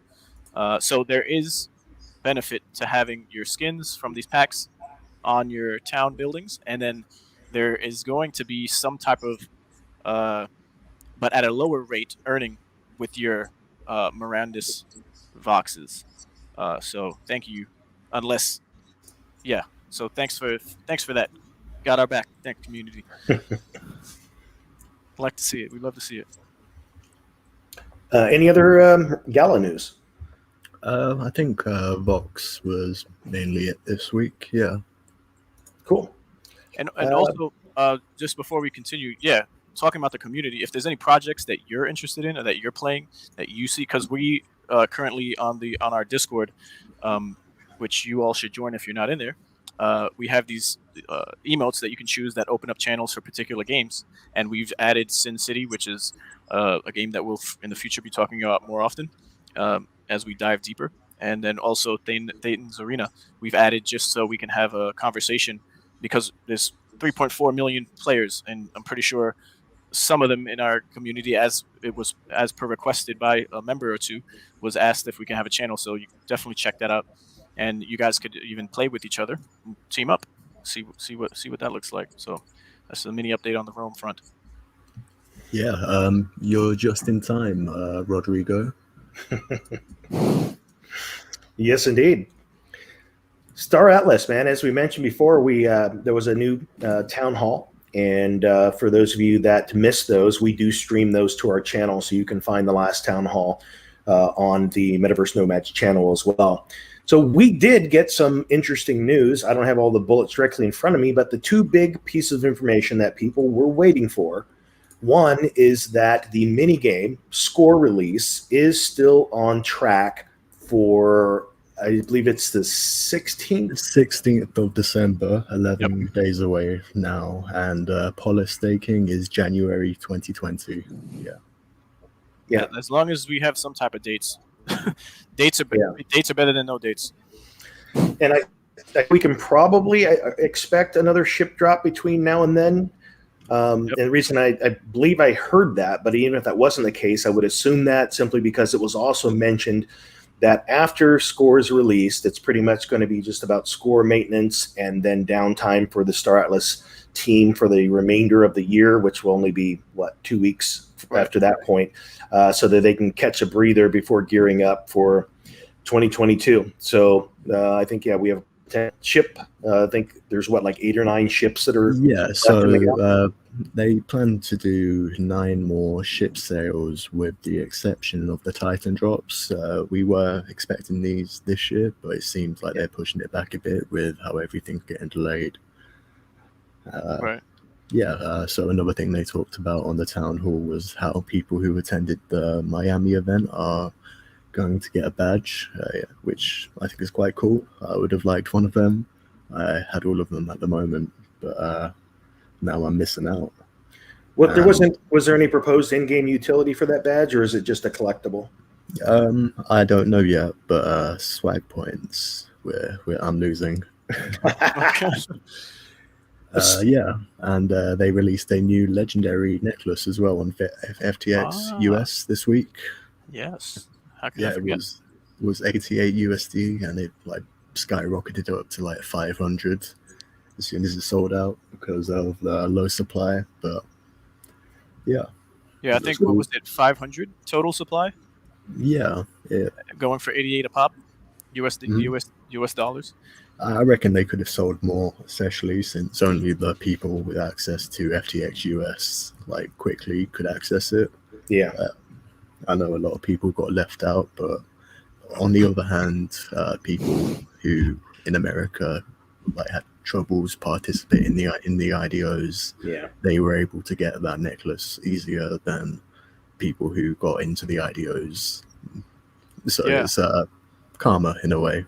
B: So there is benefit to having your skins from these packs on your town buildings. And then there is going to be some type of, but at a lower rate, earning with your Mirandus Voxes. So thank you. Unless, yeah. So thanks for that. Got our back. Thank community. Like to see it. We'd love to see it.
A: Any other Gala news?
C: I think Vox was mainly it this week. Yeah.
A: Cool.
B: And also, just before we continue, talking about the community, if there's any projects that you're interested in or that you're playing that you see, because we currently on our Discord, which you all should join if you're not in there, we have these emotes that you can choose that open up channels for particular games, and we've added Sin City, which is a game that we'll in the future be talking about more often as we dive deeper. And then also Thane's Arena, we've added just so we can have a conversation, because there's 3.4 million players, and I'm pretty sure some of them in our community, as per requested by a member or two, was asked if we can have a channel. So you definitely check that out, and you guys could even play with each other, and team up, see what that looks like. So that's a mini update on the Rome front.
C: Yeah, you're just in time, Rodrigo.
A: Yes, indeed. Star Atlas, man. As we mentioned before, there was a new town hall, and for those of you that missed those, we do stream those to our channel, so you can find the last town hall on the Metaverse Nomads channel as well. So we did get some interesting news. I don't have all the bullets directly in front of me, but the two big pieces of information that people were waiting for. One is that the minigame score release is still on track for, I believe it's the 16th?
C: 16th of December, 11 days away now. And Polis staking is January 2020.
A: Yeah.
B: As long as we have some type of dates. Dates are better than no dates.
A: And we can probably expect another ship drop between now and then. And the reason I believe I heard that, but even if that wasn't the case, I would assume that simply because it was also mentioned that after score is released, it's pretty much going to be just about score maintenance and then downtime for the Star Atlas team for the remainder of the year, which will only be, 2 weeks after that point, so that they can catch a breather before gearing up for 2022. So I think, we have 10 ship. I think there's 8 or 9 ships that are.
C: Yeah, so they plan to do 9 more ship sales, with the exception of the Titan drops. We were expecting these this year, but it seems like they're pushing it back a bit with how everything's getting delayed.
B: Right.
C: So another thing they talked about on the town hall was how people who attended the Miami event are going to get a badge, which I think is quite cool. I would have liked one of them. I had all of them at the moment, but now I'm missing out.
A: Was there any proposed in-game utility for that badge, or is it just a collectible?
C: I don't know yet, but swag points I'm losing. And they released a new legendary necklace as well on FTX US this week.
B: Yes.
C: It was 88 USD, and it skyrocketed up to 500 as soon as it sold out because of the low supply. But Yeah.
B: Yeah, I think what was it, 500 total supply,
C: Yeah. Yeah.
B: going for 88 a pop,
C: Mhm.
B: US dollars.
C: I reckon they could have sold more, especially since only the people with access to FTX US like quickly could access it.
A: Yeah.
C: I know a lot of people got left out, but on the other hand, people who in America like had troubles participating in the IDOs,
A: Yeah.
C: they were able to get that necklace easier than people who got into the IDOs. So
B: Yeah.
C: it's karma in a way.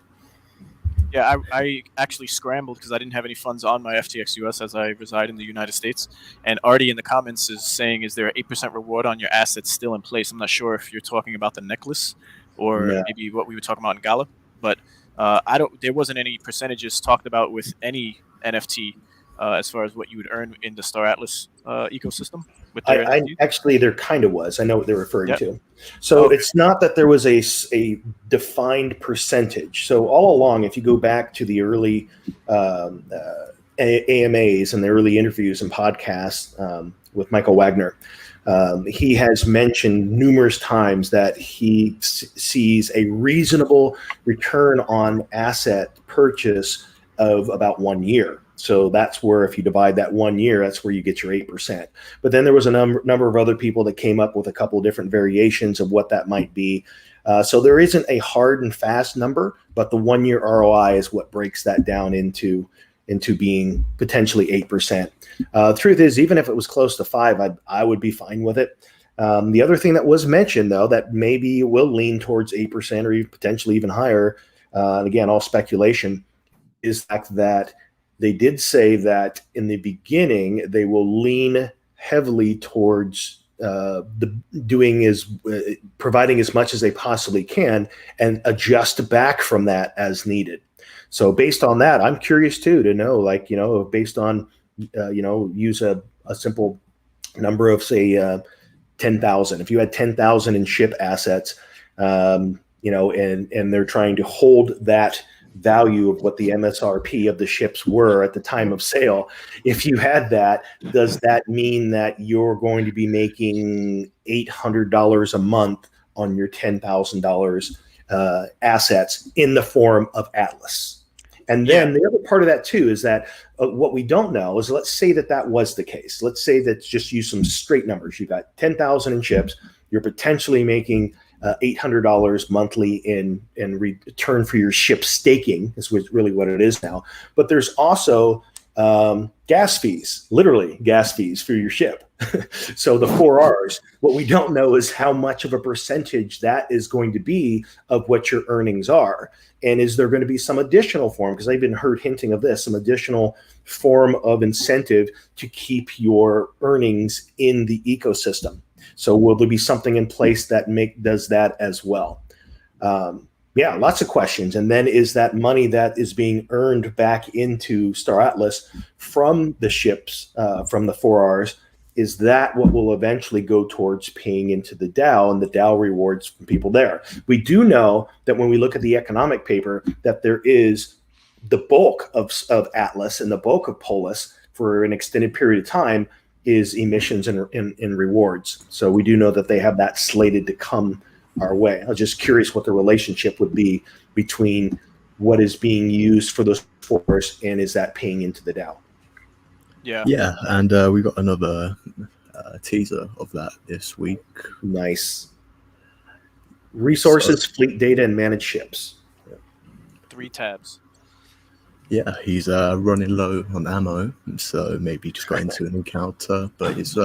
B: Yeah, I actually scrambled because I didn't have any funds on my FTX US as I reside in the United States. And Artie in the comments is saying, is there an 8% reward on your assets still in place? I'm not sure if you're talking about the necklace or
A: No.
B: maybe what we were talking about in Gala, but there wasn't any percentages talked about with any NFT as far as what you would earn in the Star Atlas ecosystem with their NFTs.
A: Actually, there kind of was. I know what they're referring
B: Yep.
A: to. So
B: Okay.
A: it's not that there was a defined percentage. So all along, if you go back to the early AMAs and the early interviews and podcasts with Michael Wagner, he has mentioned numerous times that he sees a reasonable return on asset purchase of about 1 year. So that's where, if you divide that 1 year, that's where you get your 8%. But then there was a number of other people that came up with a couple of different variations of what that might be. So there isn't a hard and fast number, but the 1 year ROI is what breaks that down into being potentially 8%. Truth is, even if it was close to 5, I would be fine with it. The other thing that was mentioned, though, that maybe will lean towards 8% or even potentially even higher, and again, all speculation, is the fact that they did say that in the beginning they will lean heavily towards providing as much as they possibly can and adjust back from that as needed. So based on that, I'm curious too to know, like, based on use a simple number of, say, 10,000. If you had 10,000 in ship assets, and they're trying to hold that value of what the MSRP of the ships were at the time of sale. If you had that, does that mean that you're going to be making $800 a month on your $10,000 assets in the form of Atlas? And then the other part of that too is that what we don't know is, let's say that was the case. Let's say that, just use some straight numbers. You got 10,000 in chips. You're potentially making $800 monthly in return for your ship staking. Is really what it is now. But there's also gas fees, literally gas fees for your ship. So the 4Rs, what we don't know is how much of a percentage that is going to be of what your earnings are. And is there going to be some additional form, because I've even heard hinting of this, some additional form of incentive to keep your earnings in the ecosystem? So will there be something in place that does that as well? Lots of questions. And then, is that money that is being earned back into Star Atlas from the ships, from the 4Rs, is that what will eventually go towards paying into the DAO and the DAO rewards from people there? We do know that when we look at the economic paper, that there is the bulk of Atlas and the bulk of Polis for an extended period of time is emissions and rewards. So we do know that they have that slated to come our way. I was just curious what the relationship would be between what is being used for those 4Rs and is that paying into the DAO?
C: Yeah, and we got another teaser of that this week.
A: Nice. Resources, fleet data, and managed ships.
B: 3 tabs.
C: Yeah, he's running low on ammo, so maybe just got into an encounter. But it's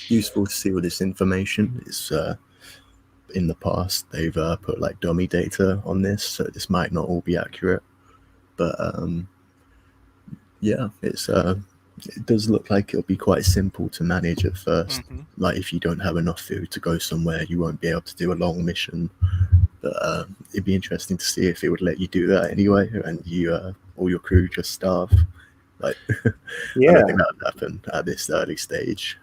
C: useful to see all this information. It's in the past they've put like dummy data on this, so this might not all be accurate. But it does look like it'll be quite simple to manage at first.
B: Mm-hmm.
C: Like, if you don't have enough food to go somewhere, you won't be able to do a long mission. But it'd be interesting to see if it would let you do that anyway, and you all your crew just starve. Like, I don't think that would happen at this early stage.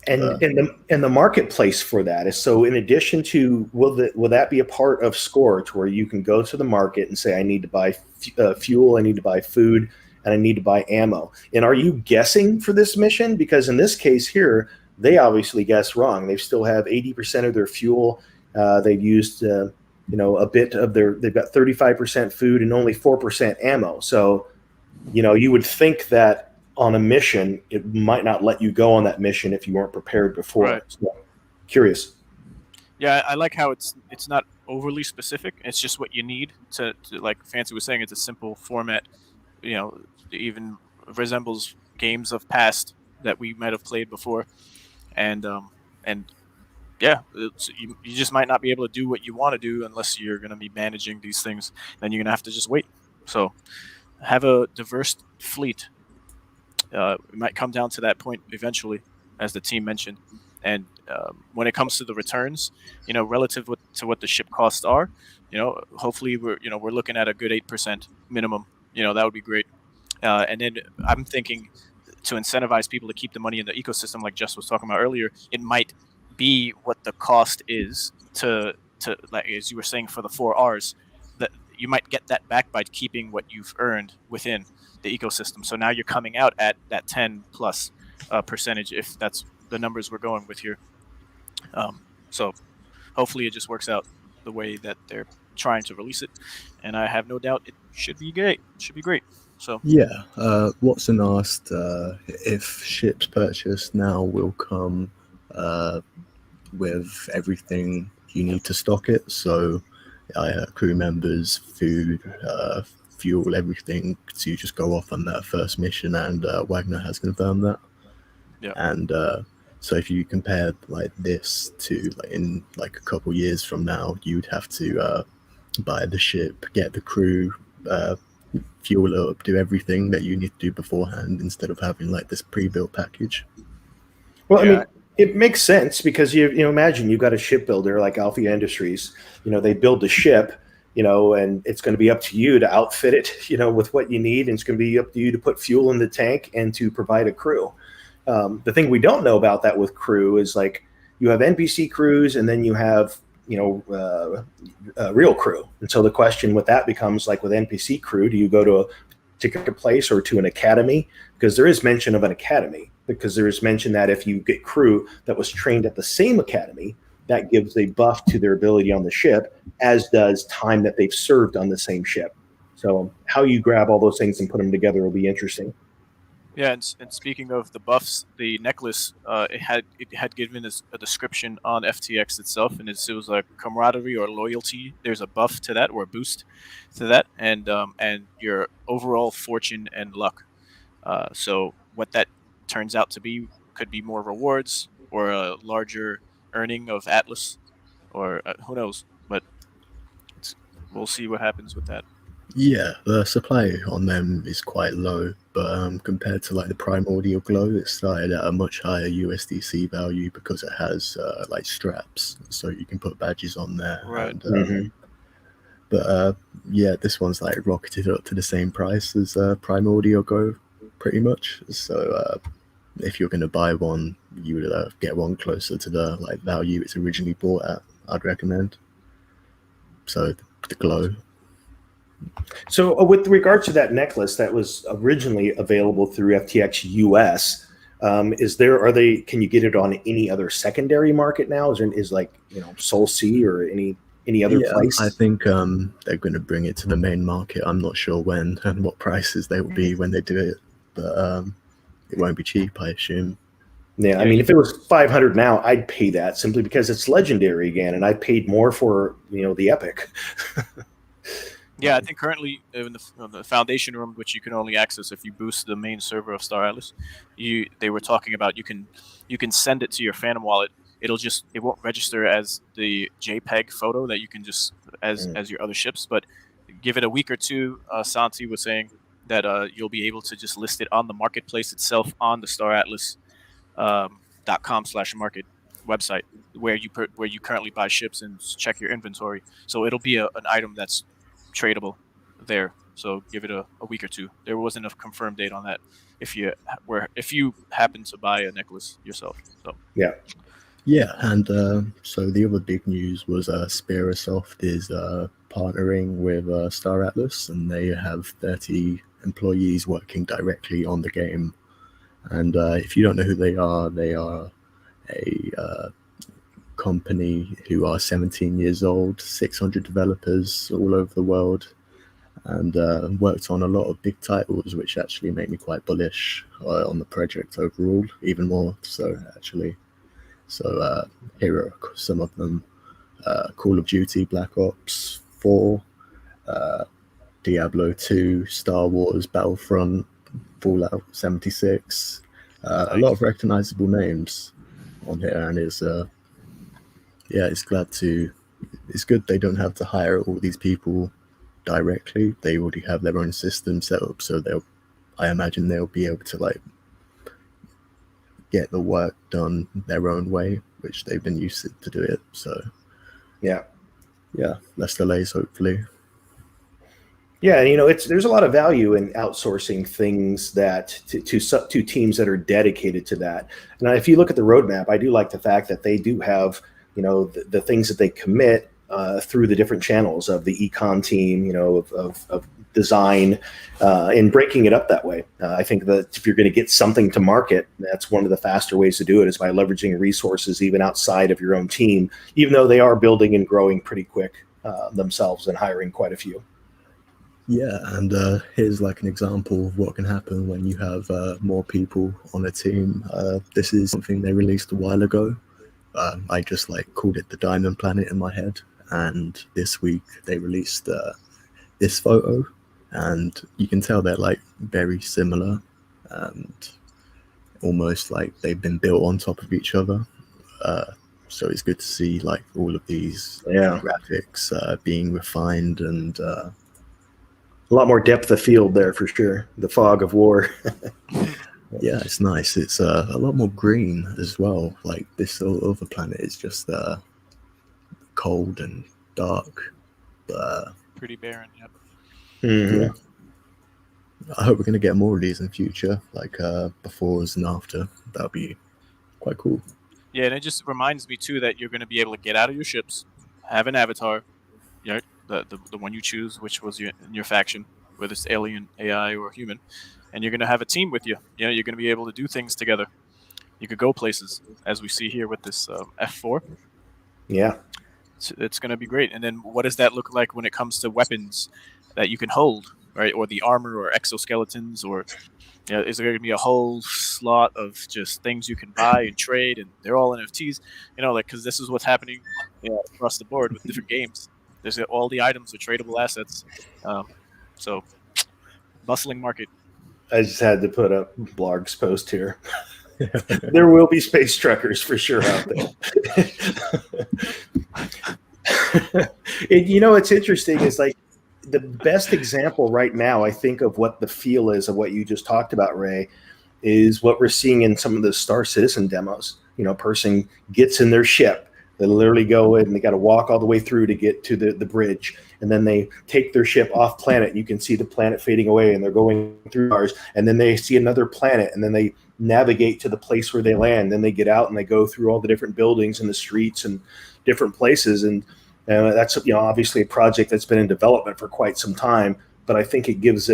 A: And the marketplace for that is, so in addition to, will that be a part of Scorch, where you can go to the market and say, I need to buy fuel, I need to buy food, and I need to buy ammo? And are you guessing for this mission? Because in this case here, They obviously guessed wrong. They still have 80% of their fuel. They've used a bit of they've got 35% food and only 4% ammo. So you would think that on a mission, it might not let you go on that mission if you weren't prepared before.
B: Right.
A: So, curious.
B: Yeah, I like how it's not overly specific. It's just what you need to like Fancy was saying. It's a simple format. It even resembles games of past that we might have played before, and yeah, you just might not be able to do what you want to do unless you're going to be managing these things. Then you're going to have to just wait. So have a diverse fleet. It might come down to that point eventually, as the team mentioned. And when it comes to the returns, relative to what the ship costs are, hopefully we're looking at a good 8% minimum. That would be great. And then I'm thinking to incentivize people to keep the money in the ecosystem, like Jess was talking about earlier, it might be what the cost is to like as you were saying for the 4Rs, that you might get that back by keeping what you've earned within the ecosystem. So now you're coming out at that 10 plus percentage, if that's the numbers we're going with here. So hopefully it just works out the way that they're trying to release it, and I have no doubt it should be great. It should be great. So
C: yeah, Watson asked if ships purchased now will come with everything you need to stock it. So crew members, food, fuel, everything to just go off on that first mission, and Wagner has confirmed that.
B: Yeah.
C: And so if you compare like this to in a couple years from now, you'd have to buy the ship, get the crew, fuel up, do everything that you need to do beforehand instead of having this pre-built package.
A: Well, yeah. I mean, it makes sense because you imagine you've got a shipbuilder like Alpha Industries. They build the ship, and it's going to be up to you to outfit it, with what you need, and it's going to be up to you to put fuel in the tank and to provide a crew. The thing we don't know about that with crew is you have NPC crews and then you have real crew. And so the question with that becomes with NPC crew, do you go to a particular place or to an academy? Because there is mention of an academy, because there is mention that if you get crew that was trained at the same academy, that gives a buff to their ability on the ship, as does time that they've served on the same ship. So how you grab all those things and put them together will be interesting.
B: Yeah, and speaking of the buffs, the necklace it had given us a description on FTX itself, and it was a camaraderie or loyalty. There's a buff to that or a boost to that, and your overall fortune and luck. So what that turns out to be could be more rewards or a larger earning of Atlas, or who knows. But we'll see what happens with that.
C: Yeah, the supply on them is quite low, but compared to the Primordial Glow, it started at a much higher USDC value because it has straps, so you can put badges on there.
B: Right.
C: And, but yeah, this one's rocketed up to the same price as Primordial Glow, pretty much. So if you're going to buy one, you would get one closer to the value it's originally bought at, I'd recommend. So the Glow.
A: So with regard to that necklace that was originally available through FTX US, can you get it on any other secondary market now? Is Soul Sea or any other place?
C: I think they're going to bring it to the main market. I'm not sure when and what prices they will be when they do it, but it won't be cheap, I assume.
A: Yeah, I mean, if it was 500 now, I'd pay that simply because it's legendary again, and I paid more for the epic.
B: Yeah, I think currently in the Foundation room, which you can only access if you boost the main server of Star Atlas, they were talking about you can send it to your Phantom wallet. It won't register as the JPEG photo that you can just as your other ships, but give it a week or two. Santi was saying that you'll be able to just list it on the marketplace itself on the StarAtlas.com/market website where you currently buy ships and check your inventory. So it'll be an item that's tradable there. So give it a week or two. There wasn't a confirmed date on that if you happen to buy a necklace yourself. So
C: yeah, and so the other big news was Spirasoft is partnering with Star Atlas, and they have 30 employees working directly on the game. And if you don't know who they are a company who are 17 years old, 600 developers all over the world, and worked on a lot of big titles, which actually make me quite bullish on the project overall, even more so actually. So here are some of them: Call of Duty, Black Ops 4, Diablo 2, Star Wars, Battlefront, Fallout 76. A lot of recognizable names on here, and it's good they don't have to hire all these people directly. They already have their own system set up, so I imagine they'll be able to like get the work done their own way, which they've been used to do it. So
A: yeah,
C: less delays, hopefully.
A: Yeah, and there's a lot of value in outsourcing things that to teams that are dedicated to that. And if you look at the roadmap, I do like the fact that they do have the things that they commit through the different channels of the econ team, of design, and breaking it up that way. I think that if you're going to get something to market, that's one of the faster ways to do it is by leveraging resources even outside of your own team, even though they are building and growing pretty quick themselves and hiring quite a few.
C: Yeah, and here's like an example of what can happen when you have more people on a team. This is something they released a while ago. I just called it the Diamond Planet in my head, and this week they released this photo, and you can tell they're very similar and almost like they've been built on top of each other. So it's good to see all of these graphics being refined and
A: a lot more depth of field there for sure. The fog of war.
C: Yeah, it's nice. It's a lot more green as well. Like this other planet is just cold and dark.
B: Pretty barren. Yep.
A: Mm-hmm.
C: Yeah. I hope we're going to get more of these in future, like befores and after. That'll be quite cool.
B: Yeah, and it just reminds me too that you're going to be able to get out of your ships, have an avatar, the one you choose, which was your faction, whether it's alien, AI, or human, and you're going to have a team with you. You're going to be able to do things together. You could go places, as we see here with this F4.
A: Yeah.
B: It's going to be great. And then what does that look like when it comes to weapons that you can hold, right? Or the armor or exoskeletons, or is there going to be a whole slot of just things you can buy and trade, and they're all NFTs, because this is what's happening across the board with different games. There's all the items are tradable assets. So bustling market.
A: I just had to put up Blarg's post here. There will be space truckers for sure out there. It's interesting is the best example right now, I think, of what the feel is of what you just talked about, Ray, is what we're seeing in some of the Star Citizen demos. A person gets in their ship. They literally go in and they got to walk all the way through to get to the bridge. And then they take their ship off planet. And you can see the planet fading away and they're going through Mars. And then they see another planet and then they navigate to the place where they land. Then they get out and they go through all the different buildings and the streets and different places. And that's obviously a project that's been in development for quite some time. But I think it gives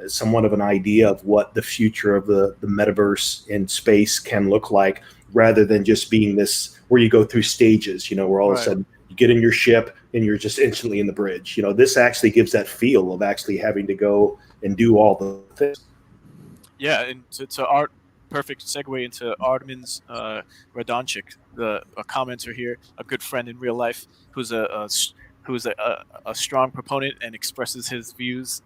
A: somewhat of an idea of what the future of the metaverse in space can look like, rather than just being this where you go through stages, where all of a sudden you get in your ship and you're just instantly in the bridge. This actually gives that feel of actually having to go and do all the things.
B: Yeah, and to Art, perfect segue into Artemis Radonchik, a commenter here, a good friend in real life, who's a strong proponent and expresses his views,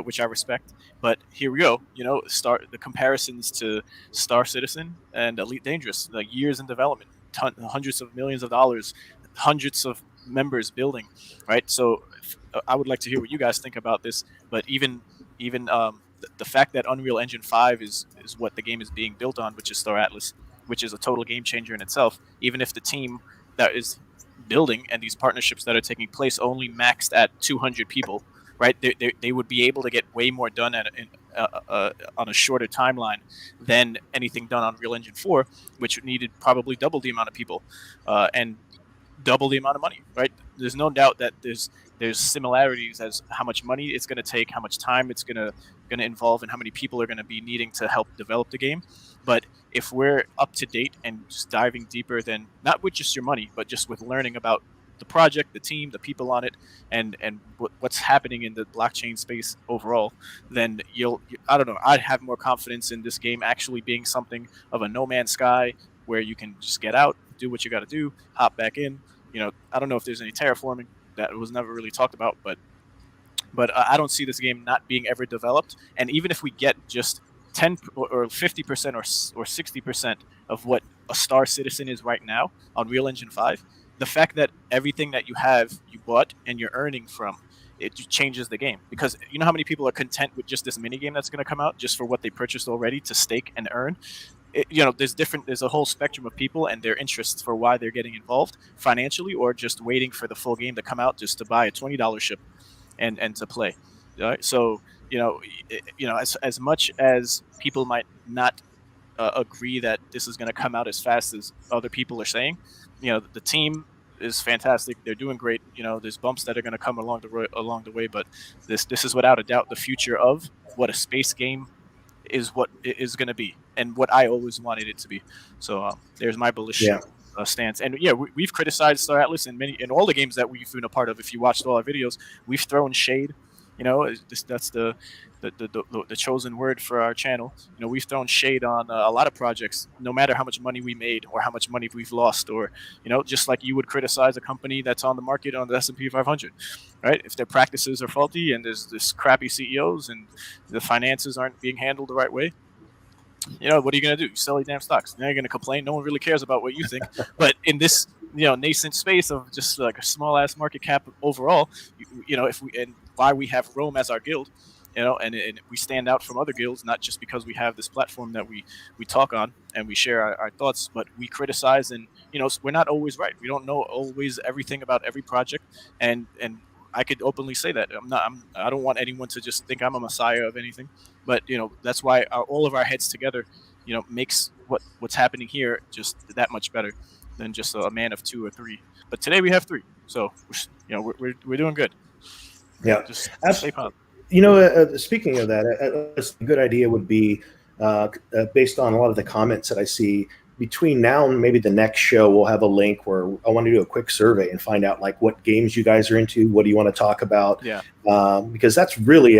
B: which I respect. But here we go. The comparisons to Star Citizen and Elite Dangerous, years in development, hundreds of millions of dollars, hundreds of members building, right? So I would like to hear what you guys think about this. But even the fact that Unreal Engine 5 is what the game is being built on, which is Star Atlas, which is a total game changer in itself. Even if the team that is building and these partnerships that are taking place only maxed at 200 people, right? They would be able to get way more done on a shorter timeline than anything done on Unreal Engine 4, which needed probably double the amount of people and double the amount of money, right? there's no doubt that there's similarities as how much money it's going to take, how much time it's going to involve, and how many people are going to be needing to help develop the game. But if we're up to date and just diving deeper, then not with just your money, but just with learning about the project, the team, the people on it, and what's happening in the blockchain space overall, then I don't know, I'd have more confidence in this game actually being something of a No Man's Sky where you can just get out, do what you got to do, hop back in. I don't know if there's any terraforming. That was never really talked about, but I don't see this game not being ever developed. And even if we get just 10 or 50% or 60% of what a Star Citizen is right now on Real Engine 5, the fact that everything that you bought and you're earning from, it changes the game. Because you know how many people are content with just this mini game that's going to come out just for what they purchased already to stake and earn? There's a whole spectrum of people and their interests for why they're getting involved financially, or just waiting for the full game to come out just to buy a $20 ship and to play. Right? So as much as people might not agree that this is going to come out as fast as other people are saying, the team is fantastic. They're doing great. There's bumps that are going to come along the way, but this is without a doubt the future of what a space game is, what it is going to be, and what I always wanted it to be. So there's my bullish stance. And we've criticized Star Atlas in all the games that we've been a part of. If you watched all our videos, we've thrown shade. That's the chosen word for our channel. We've thrown shade on a lot of projects, no matter how much money we made or how much money we've lost, or just like you would criticize a company that's on the market on the S&P 500, right? If their practices are faulty and there's this crappy CEOs and the finances aren't being handled the right way, what are you going to do? You sell your damn stocks. Now you're going to complain. No one really cares about what you think. But in this, nascent space of just like a small ass market cap overall, and why we have Rome as our guild, and we stand out from other guilds, not just because we have this platform that we talk on and we share our thoughts, but we criticize, and we're not always right. We don't know always everything about every project, and I could openly say that I don't want anyone to just think I'm a messiah of anything, but that's why all of our heads together, makes what's happening here just that much better than just a man of two or three. But today we have three, so we're doing good.
A: Yeah,
B: just stay positive.
A: Speaking of that, a good idea would be based on a lot of the comments that I see. Between now and maybe the next show, we'll have a link where I want to do a quick survey and find out like what games you guys are into. What do you want to talk about?
B: Yeah.
A: Because that's really,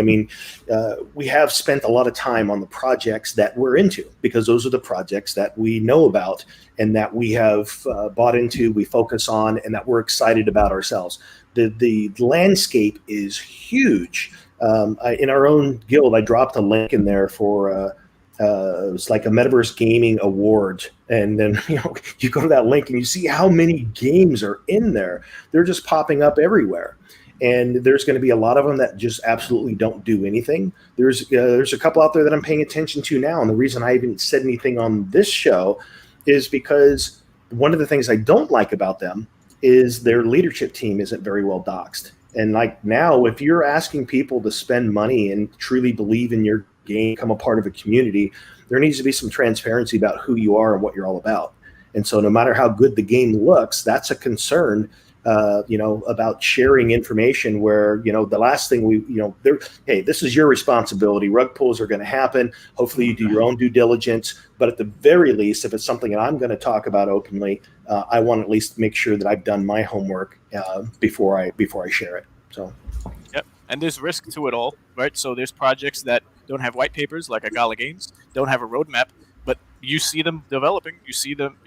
A: we have spent a lot of time on the projects that we're into, because those are the projects that we know about and that we have bought into, we focus on, and that we're excited about ourselves. The landscape is huge. In our own guild, I dropped a link in there for it was like a Metaverse Gaming Award, and then you go to that link and you see how many games are in there. They're just popping up everywhere, and there's going to be a lot of them that just absolutely don't do anything. There's a couple out there that I'm paying attention to now, and the reason I haven't said anything on this show is because one of the things I don't like about them is their leadership team isn't very well doxed. And like now, if you're asking people to spend money and truly believe in your game, become a part of a community, there needs to be some transparency about who you are and what you're all about. And so no matter how good the game looks, that's a concern, about sharing information where, the last thing hey, this is your responsibility. Rug pulls are going to happen. Hopefully you do your own due diligence. But at the very least, if it's something that I'm going to talk about openly, I want to at least make sure that I've done my homework before I share it. So.
B: Yep. And there's risk to it all, right? So there's projects that don't have white papers, like a Gala Games, don't have a roadmap, but you see them developing. You see them,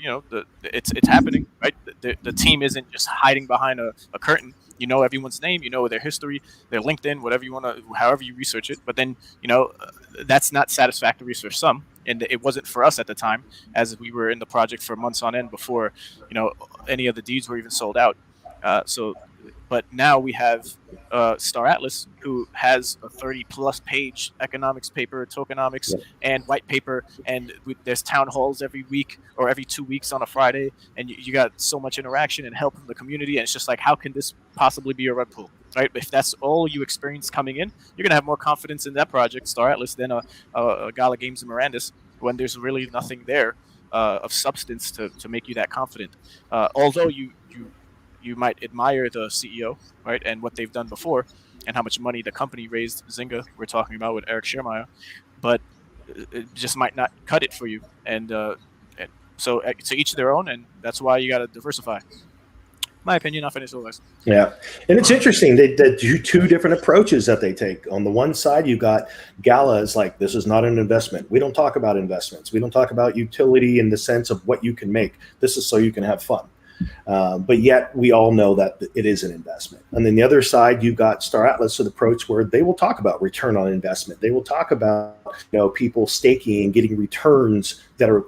B: it's happening, right? The team isn't just hiding behind a curtain. You know everyone's name, you know their history, their LinkedIn, whatever you want to, however you research it. But then, that's not satisfactory for some. And it wasn't for us at the time, as we were in the project for months on end before, any of the deeds were even sold out. But now we have Star Atlas, who has a 30-plus page economics paper, tokenomics, and white paper, and there's town halls every week or every 2 weeks on a Friday, and you got so much interaction and help from the community, and it's just like, how can this possibly be a rug pull, right? If that's all you experience coming in, you're going to have more confidence in that project, Star Atlas, than a Gala Games and Mirandus, when there's really nothing there of substance to make you that confident. Although you you might admire the CEO, right, and what they've done before, and how much money the company raised. Zynga, we're talking about with Eric Schiermeier, but it just might not cut it for you. And so to each their own, and that's why you got to diversify. My opinion, not financial advice.
A: Yeah, and it's interesting. They do two different approaches that they take. On the one side, you got Gala is like, this is not an investment. We don't talk about investments. We don't talk about utility in the sense of what you can make. This is so you can have fun. But yet we all know that it is an investment. And then the other side, you've got Star Atlas' approach where they will talk about return on investment. They will talk about people staking and getting returns that are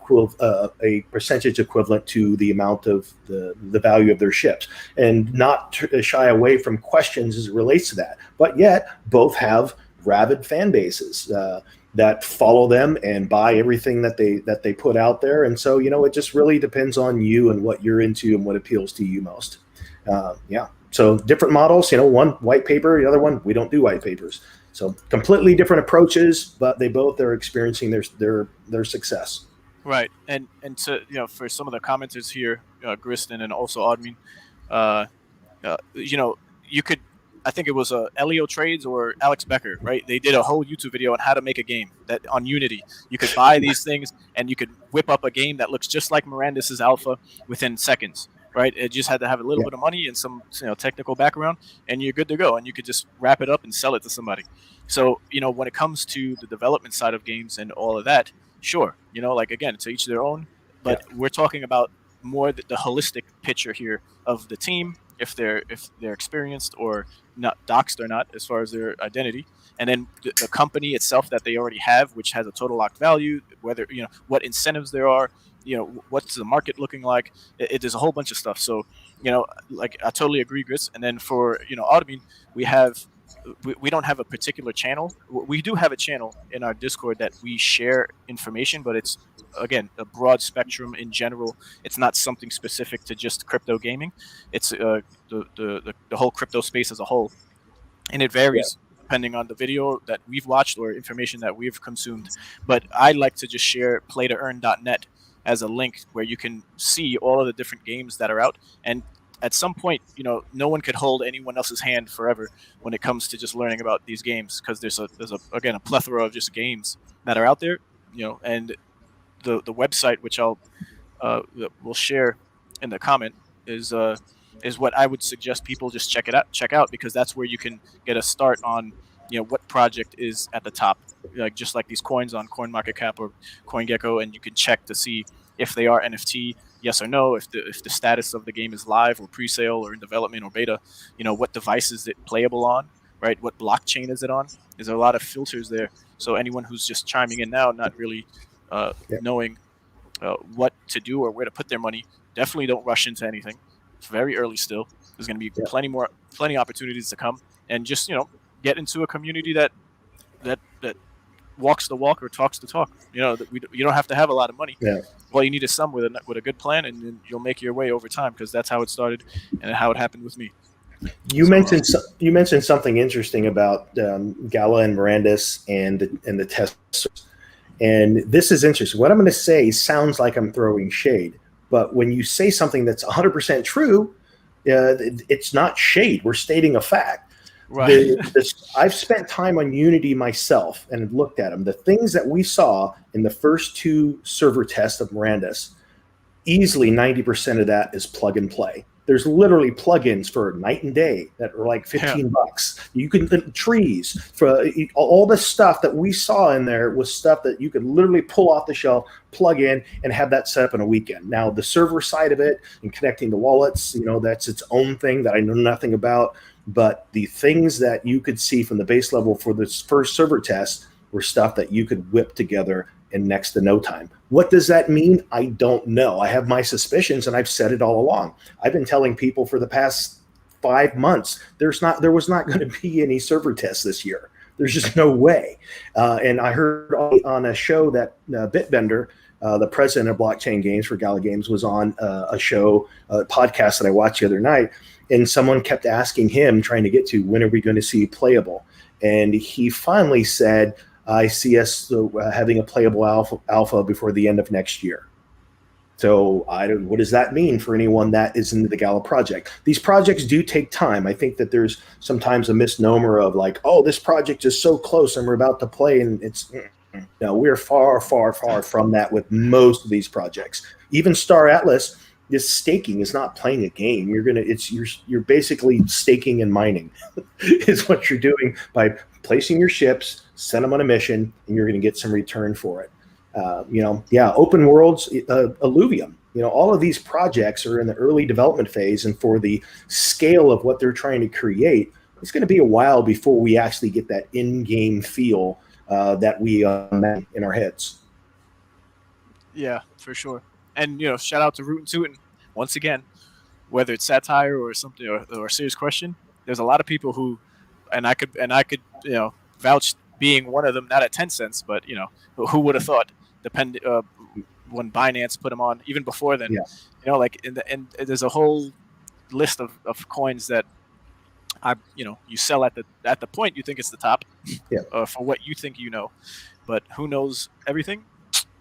A: a percentage equivalent to the amount of the value of their ships, and not shy away from questions as it relates to that. But yet both have rabid fan bases that follow them and buy everything that they put out there. And so, it just really depends on you and what you're into and what appeals to you most. So different models, one white paper, the other one, we don't do white papers. So completely different approaches, but they both are experiencing their success.
B: Right. And to, for some of the commenters here, Griston and also Admin, you could, I think it was Elio Trades or Alex Becker, right? They did a whole YouTube video on how to make a game that on Unity. You could buy these things and you could whip up a game that looks just like Mirandus' alpha within seconds, right? It just had to have a little bit of money and some technical background, and you're good to go. And you could just wrap it up and sell it to somebody. So, when it comes to the development side of games and all of that, sure, again, to each their own. But we're talking about more the holistic picture here of the team, if they're experienced or not, doxed or not, as far as their identity, and then the company itself that they already have, which has a total locked value, whether what incentives there are, what's the market looking like. There's a whole bunch of stuff. So I totally agree, Chris. And then for Audemine, we don't have a particular channel. We do have a channel in our Discord that we share information, but it's, again, a broad spectrum in general. It's not something specific to just crypto gaming. It's the whole crypto space as a whole, and it varies depending on the video that we've watched or information that we've consumed. But I like to just share playtoearn.net as a link where you can see all of the different games that are out. And at some point, no one could hold anyone else's hand forever when it comes to just learning about these games, because there's a plethora of just games that are out there, and the website, which we'll share in the comment, is what I would suggest people just check out, because that's where you can get a start on what project is at the top, just like these coins on CoinMarketCap or CoinGecko, and you can check to see if they are NFT, yes or no, if the status of the game is live or pre-sale or in development or beta, what device is it playable on, right? What blockchain is it on? There's a lot of filters there. So anyone who's just chiming in now, not really knowing what to do or where to put their money, definitely don't rush into anything. It's very early still. There's going to be plenty opportunities to come, and just get into a community that walks the walk or talks the talk. You don't have to have a lot of money. All you need is some with a good plan, and then you'll make your way over time, because that's how it started and how it happened with me.
A: You mentioned something interesting about Gala and Mirandus and the testers. And this is interesting. What I'm going to say sounds like I'm throwing shade, but when you say something that's 100% true, it's not shade. We're stating a fact.
B: Right.
A: I've spent time on Unity myself and looked at them. The things that we saw in the first two server tests of Mirandus, easily 90% of that is plug and play. There's literally plugins for night and day that are like $15. You can trees for all the stuff that we saw in there was stuff that you could literally pull off the shelf, plug in, and have that set up in a weekend. Now the server side of it and connecting the wallets, that's its own thing that I know nothing about. But the things that you could see from the base level for this first server test were stuff that you could whip together in next to no time. What does that mean? I don't know. I have my suspicions, and I've said it all along. I've been telling people for the past 5 months, there was not going to be any server tests this year. There's just no way. And I heard on a show that Bitbender, the president of Blockchain Games for Gala Games, was on a podcast that I watched the other night, and someone kept asking him, trying to get to, when are we going to see playable? And he finally said, I see us having a playable alpha before the end of next year. So what does that mean for anyone that is into the Gala project? These projects do take time. I think that there's sometimes a misnomer of like, oh, this project is so close and we're about to play, and it's no, we're far, far, far from that with most of these projects. Even Star Atlas, this staking is not playing a game. You're basically staking and mining is what you're doing by placing your ships, send them on a mission, and you're going to get some return for it. Open worlds, Illivium. All of these projects are in the early development phase, and for the scale of what they're trying to create, it's going to be a while before we actually get that in-game feel that we in our heads.
B: Yeah, for sure. And shout out to Rootin' Tootin' once again. Whether it's satire or something or a serious question, there's a lot of people who, and I could vouch being one of them. Not at 10 cents, but who would have thought? When Binance put them on, even before then, and there's a whole list of coins that you sell at the point you think it's the top, for what you think but who knows everything?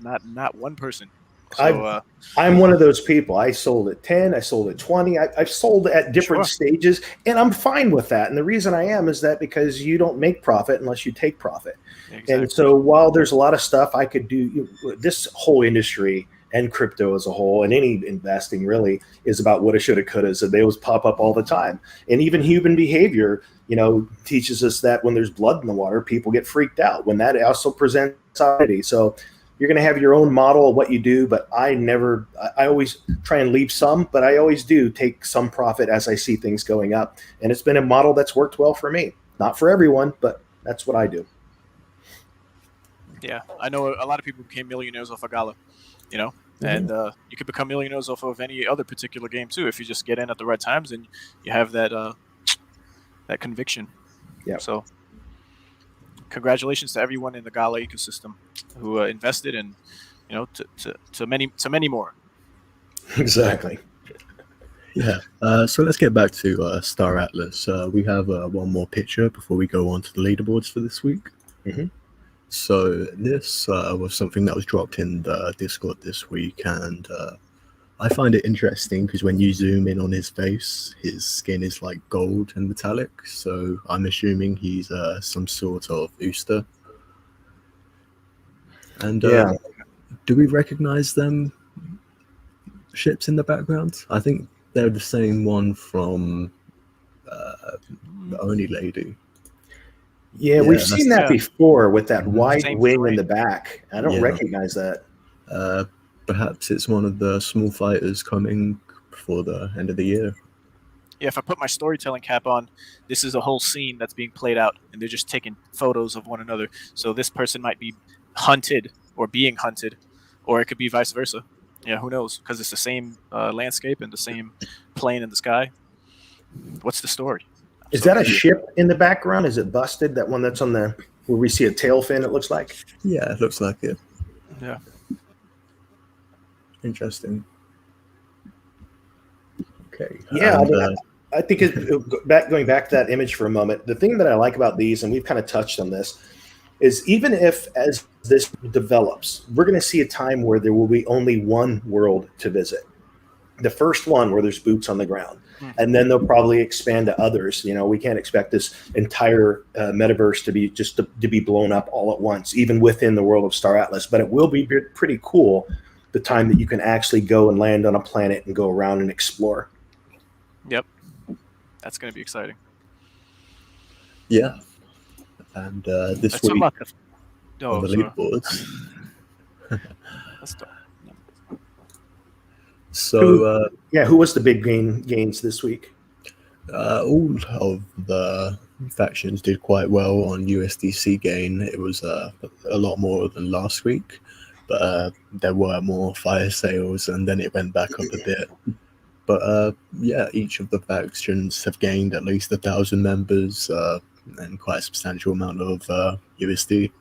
B: Not one person. So,
A: I'm one of those people. I sold at 10, I sold at 20. I've sold at different stages, and I'm fine with that. And the reason I am is that because you don't make profit unless you take profit. Exactly. And so while there's a lot of stuff I could do, this whole industry and crypto as a whole and any investing really is about woulda, shoulda, couldas, and they always pop up all the time. And even human behavior, teaches us that when there's blood in the water, people get freaked out. When that also presents anxiety. So you're going to have your own model of what you do, but I always try and leave some, but I always do take some profit as I see things going up. And it's been a model that's worked well for me. Not for everyone, but that's what I do.
B: Yeah, I know a lot of people became millionaires off of Gala, and you could become millionaires off of any other particular game too if you just get in at the right times and you have that conviction.
A: Yeah.
B: So congratulations to everyone in the Gala ecosystem who invested, and to many more.
A: Exactly.
C: Yeah. So let's get back to Star Atlas. We have one more picture before we go on to the leaderboards for this week.
A: Mm-hmm.
C: So this was something that was dropped in the Discord this week, and I find it interesting because when you zoom in on his face, his skin is like gold and metallic. So I'm assuming he's some sort of Ooster. And do we recognize them ships in the background? I think they're the same one from the Only Lady.
A: Yeah, we've seen that before with that wide wing
B: frame
A: in the back. I don't recognize that.
C: Perhaps it's one of the small fighters coming before the end of the year.
B: Yeah, if I put my storytelling cap on, this is a whole scene that's being played out, and they're just taking photos of one another. So this person might be hunted or being hunted, or it could be vice versa. Yeah, who knows? Because it's the same landscape and the same plane in the sky. What's the story?
A: Is that a ship in the background? Is it busted? That one that's on where we see a tail fin, it looks like?
C: Yeah, it looks like it.
B: Yeah.
C: Interesting. Okay.
A: Yeah, I think going back to that image for a moment, the thing that I like about these, and we've kind of touched on this, is even if as this develops, we're going to see a time where there will be only one world to visit. The first one where there's boots on the ground. And then they'll probably expand to others. We can't expect this entire metaverse to be blown up all at once, even within the world of Star Atlas. But it will be pretty cool the time that you can actually go and land on a planet and go around and explore.
B: Yep. That's going to be exciting.
C: Yeah. And this week on the leaderboards.
B: Let's go.
C: So
A: who was the big gains this week?
C: All of the factions did quite well on USDC gain. It was a lot more than last week, but there were more fire sales, and then it went back up a bit. But each of the factions have gained at least 1,000 members and quite a substantial amount of USD.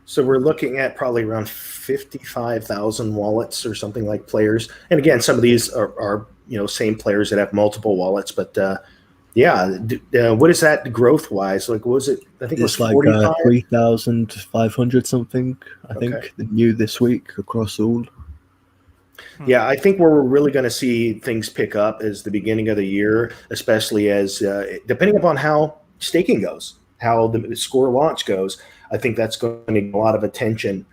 A: So we're looking at probably around 55,000 wallets or something like players. And again, some of these are same players that have multiple wallets. But what is that growth wise? Like, what was it? I think it was
C: 3,500 something. I think new this week across all.
A: Yeah, I think where we're really going to see things pick up is the beginning of the year, especially as depending upon how staking goes, how the score launch goes. I think that's going to get a lot of attention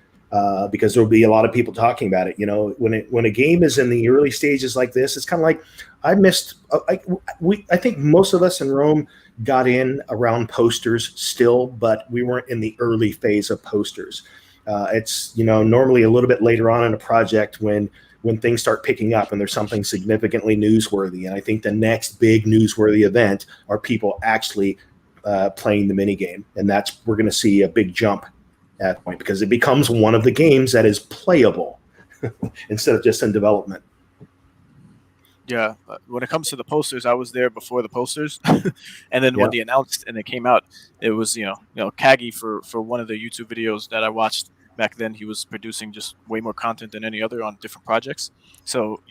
A: because there will be a lot of people talking about it. You know, when a game is in the early stages like this, it's kind of like I missed. I think most of us in Rome got in around posters still, but we weren't in the early phase of posters. It's normally a little bit later on in a project when things start picking up and there's something significantly newsworthy. And I think the next big newsworthy event are people actually playing the mini game, and we're going to see a big jump at that point because it becomes one of the games that is playable instead of just in development.
B: Yeah, when it comes to the posters, I was there before the posters, and then when they announced and they came out, it was Kagi for one of the YouTube videos that I watched back then. He was producing just way more content than any other on different projects. So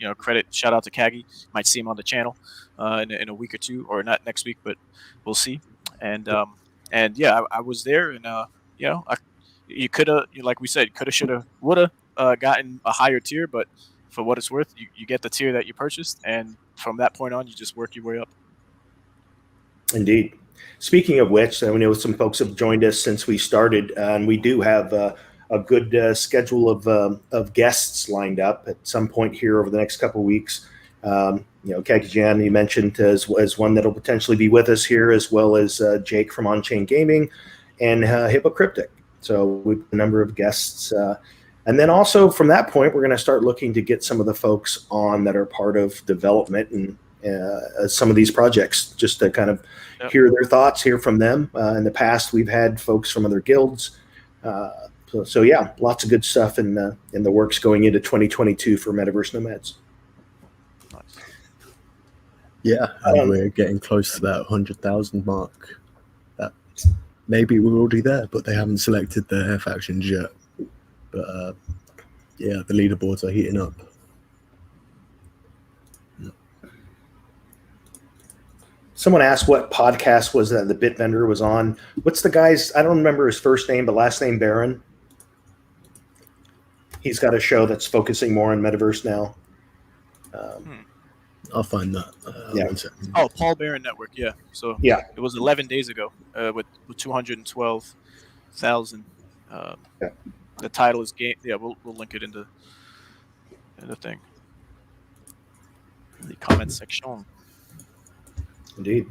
B: shout out to Kagi. Might see him on the channel in a week or two, or not next week, but we'll see. And yeah, I was there, and you could have, like we said, coulda, shoulda, woulda gotten a higher tier, but for what it's worth, you get the tier that you purchased, and from that point on, you just work your way up.
A: Indeed. Speaking of which, I know some folks have joined us since we started, and we do have a good schedule of guests lined up at some point here over the next couple of weeks. Kakijan, you mentioned as one that'll potentially be with us here, as well as Jake from OnChainGaming and Hippocryptic. So we've a number of guests. And then also from that point, we're going to start looking to get some of the folks on that are part of development and some of these projects, just to kind of hear their thoughts, hear from them. In the past, we've had folks from other guilds. So yeah, lots of good stuff in the works going into 2022 for Metaverse Nomads.
C: Yeah, and we're getting close to that 100,000 mark. That maybe we're already there, but they haven't selected their factions yet. But yeah, the leaderboards are heating up.
A: Someone asked what podcast was that the Bitbender was on. What's the guy's? I don't remember his first name, but last name Baron. He's got a show that's focusing more on Metaverse now.
C: I'll find that.
A: Yeah.
C: 1 second.
B: Oh, Paul Barron Network. Yeah. So
A: yeah,
B: it was 11 days ago with 212,000. The title is game. Yeah, we'll link it in the thing, in the comment section.
A: Indeed.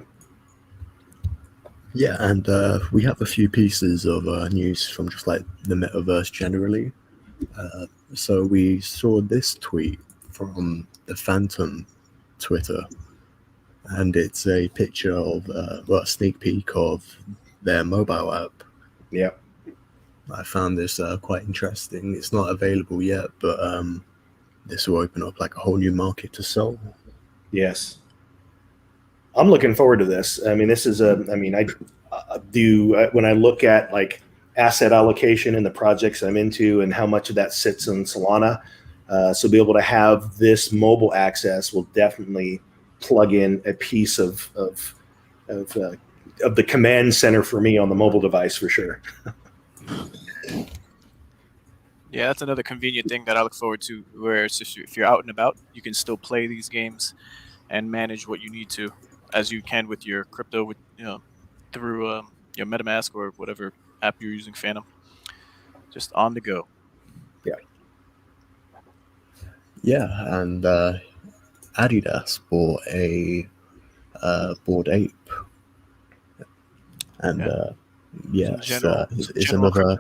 C: Yeah, and we have a few pieces of news from just like the metaverse generally. So we saw this tweet from the Phantom Twitter, and it's a picture of a sneak peek of their mobile app.
A: Yeah.
C: I found this quite interesting. It's not available yet, but this will open up like a whole new market to sell.
A: Yes. I'm looking forward to this. I mean, this is I do when I look at like asset allocation in the projects I'm into and how much of that sits in Solana. So be able to have this mobile access will definitely plug in a piece of the command center for me on the mobile device for sure.
B: Yeah, that's another convenient thing that I look forward to, where it's if you're out and about, you can still play these games and manage what you need to, as you can with your crypto, through your MetaMask or whatever app you're using, Phantom, just on the go.
C: Yeah, and Adidas bought a Bored Ape, and it's another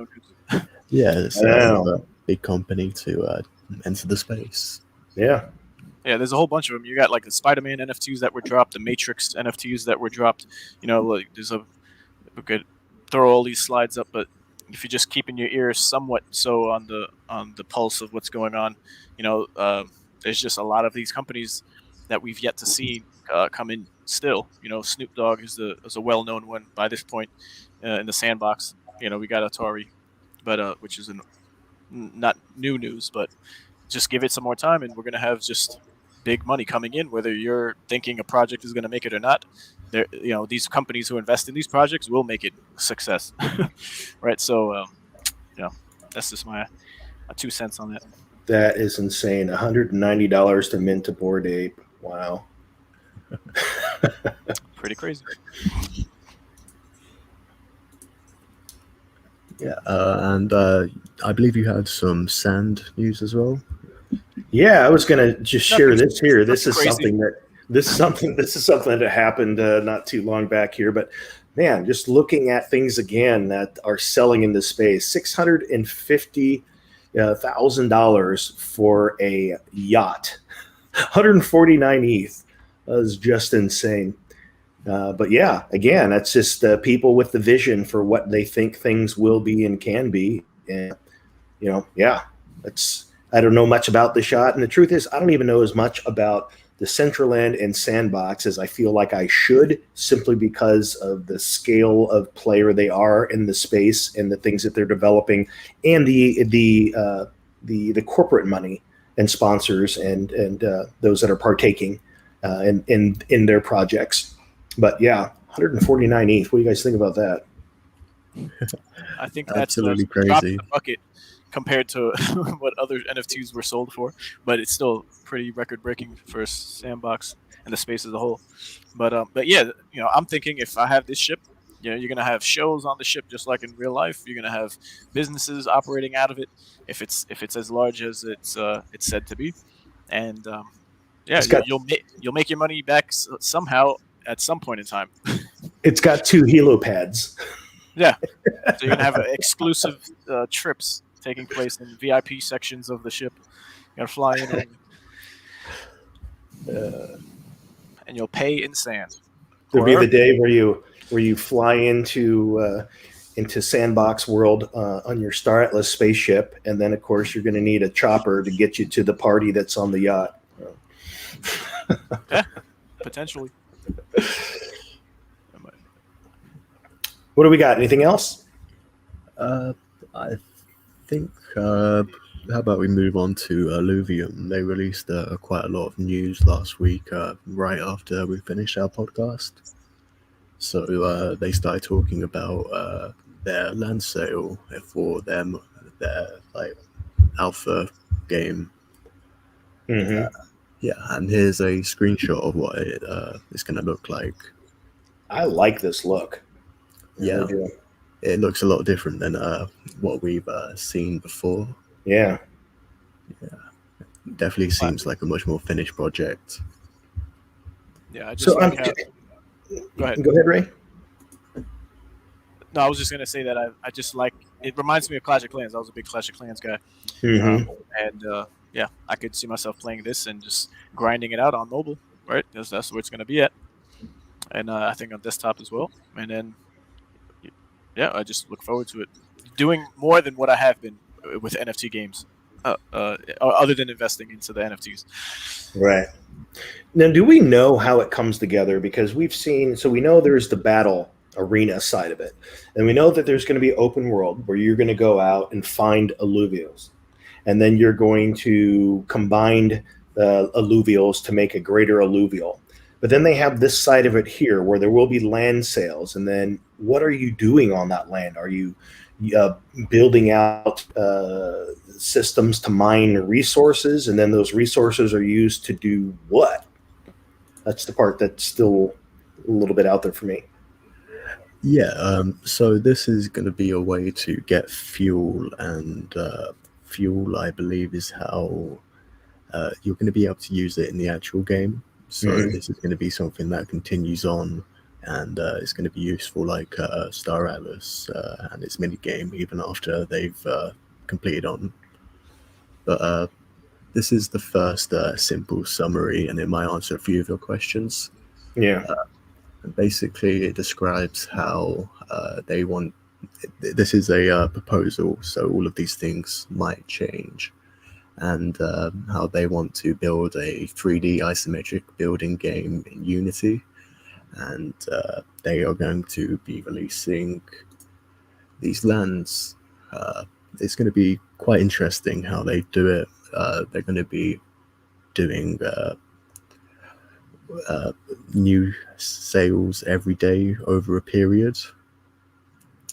C: another big company to enter the space.
A: Yeah,
B: there's a whole bunch of them. You got like the Spider-Man NFTs that were dropped, the Matrix NFTs that were dropped. Like we could throw all these slides up, but if you're just keeping your ears somewhat so on the pulse of what's going on, there's just a lot of these companies that we've yet to see come in still. Snoop Dogg is a well-known one by this point in the sandbox. We got Atari, but which is not new news, but just give it some more time and we're going to have just big money coming in, whether you're thinking a project is going to make it or not. These companies who invest in these projects will make it a success. Right. So, that's just my 2 cents on that.
A: That is insane. $190 to mint a Bored Ape. Wow.
B: Pretty crazy.
C: Yeah, and I believe you had some sand news as well.
A: Yeah, I was gonna just share this here. This is
B: crazy.
A: something that happened not too long back here. But man, just looking at things again that are selling in this space, $650,000 for a yacht, 149 ETH is just insane. But yeah, again, that's just people with the vision for what they think things will be and can be. And yeah, I don't know much about the shot, and the truth is, I don't even know as much about the Central End and Sandbox as I feel like I should, simply because of the scale of player they are in the space and the things that they're developing, and the corporate money and sponsors and those that are partaking in their projects. But yeah, 149 ETH. What do you guys think about that?
B: I think that's
C: absolutely
B: a drop in
C: crazy
B: the bucket compared to what other NFTs were sold for, but it's still pretty record-breaking for Sandbox and the space as a whole. But yeah, I'm thinking if I have this ship, you're gonna have shows on the ship just like in real life. You're gonna have businesses operating out of it if it's as large as it's said to be, and yeah, you'll make your money back somehow at some point in time.
A: It's got 2 helipads.
B: Yeah, so you're gonna have exclusive trips taking place in VIP sections of the ship. You're gonna fly in, and you'll pay in sand.
A: There'll be the day where you fly into Sandbox World on your Star Atlas spaceship, and then of course you're going to need a chopper to get you to the party that's on the yacht.
B: Yeah, potentially.
A: What do we got? Anything else?
C: I think. How about we move on to Illivium? They released quite a lot of news last week, right after we finished our podcast. So they started talking about their land sale for their like alpha game.
A: Mm-hmm.
C: Yeah, and here's a screenshot of what it's going to look like.
A: I like this look.
C: Yeah, it looks a lot different than what we've seen before.
A: Yeah,
C: definitely seems like a much more finished project.
B: Yeah, I just
A: Go ahead, Ray.
B: No, I was just gonna say that I just like it. Reminds me of Clash of Clans. I was a big Clash of Clans guy, and yeah, I could see myself playing this and just grinding it out on mobile. Right, that's where it's gonna be at, and I think on desktop as well. And then, yeah, I just look forward to it doing more than what I have been with NFT games, other than investing into the NFTs.
A: Right. Now, do we know how it comes together? Because we know there's the battle arena side of it, and we know that there's going to be open world where you're going to go out and find alluvials, and then you're going to combine alluvials to make a greater alluvial. But then they have this side of it here where there will be land sales, and then what are you doing on that land? Are you building out systems to mine resources, and then those resources are used to do what? That's the part that's still a little bit out there for me.
C: Yeah, so this is going to be a way to get fuel, and fuel, I believe, is how you're going to be able to use it in the actual game. So this is going to be something that continues on, and it's going to be useful like Star Atlas and its mini game even after they've completed on. But this is the first simple summary, and it might answer a few of your questions.
A: Yeah.
C: Basically, it describes how they want. This is a proposal, so all of these things might change, and how they want to build a 3D isometric building game in Unity, and they are going to be releasing these lands. It's going to be quite interesting how they do it. They're going to be doing new sales every day over a period,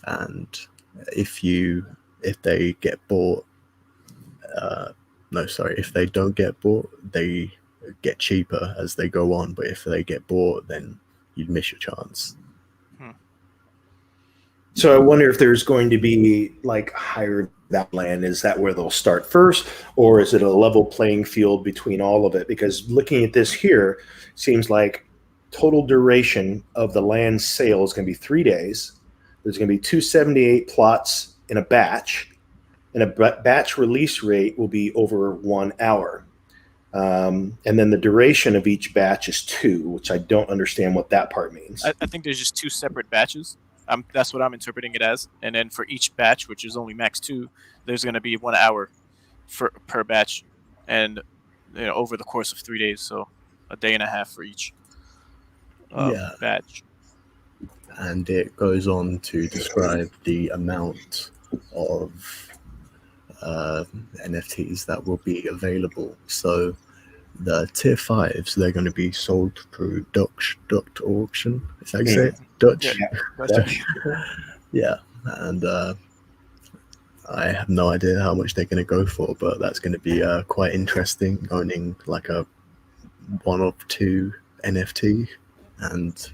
C: and if they get bought, no, sorry, if they don't get bought, they get cheaper as they go on. But if they get bought, then you'd miss your chance.
A: So I wonder if there's going to be like higher that land. Is that where they'll start first, or is it a level playing field between all of it? Because looking at this here, seems like total duration of the land sale is going to be 3 days. There's going to be 278 plots in a batch, and a batch release rate will be over 1 hour. And then the duration of each batch is 2, which I don't understand what that part means.
B: I think there's just 2 separate batches. That's what I'm interpreting it as. And then for each batch, which is only max 2, there's going to be 1 hour per batch, and over the course of 3 days, so a day and a half for each batch.
C: And it goes on to describe the amount of NFTs that will be available. So the tier 5s, they're going to be sold through Dutch auction. Is that how you say it? Dutch? Yeah. And I have no idea how much they're going to go for, but that's going to be quite interesting, owning like a 1 of 2 NFT. And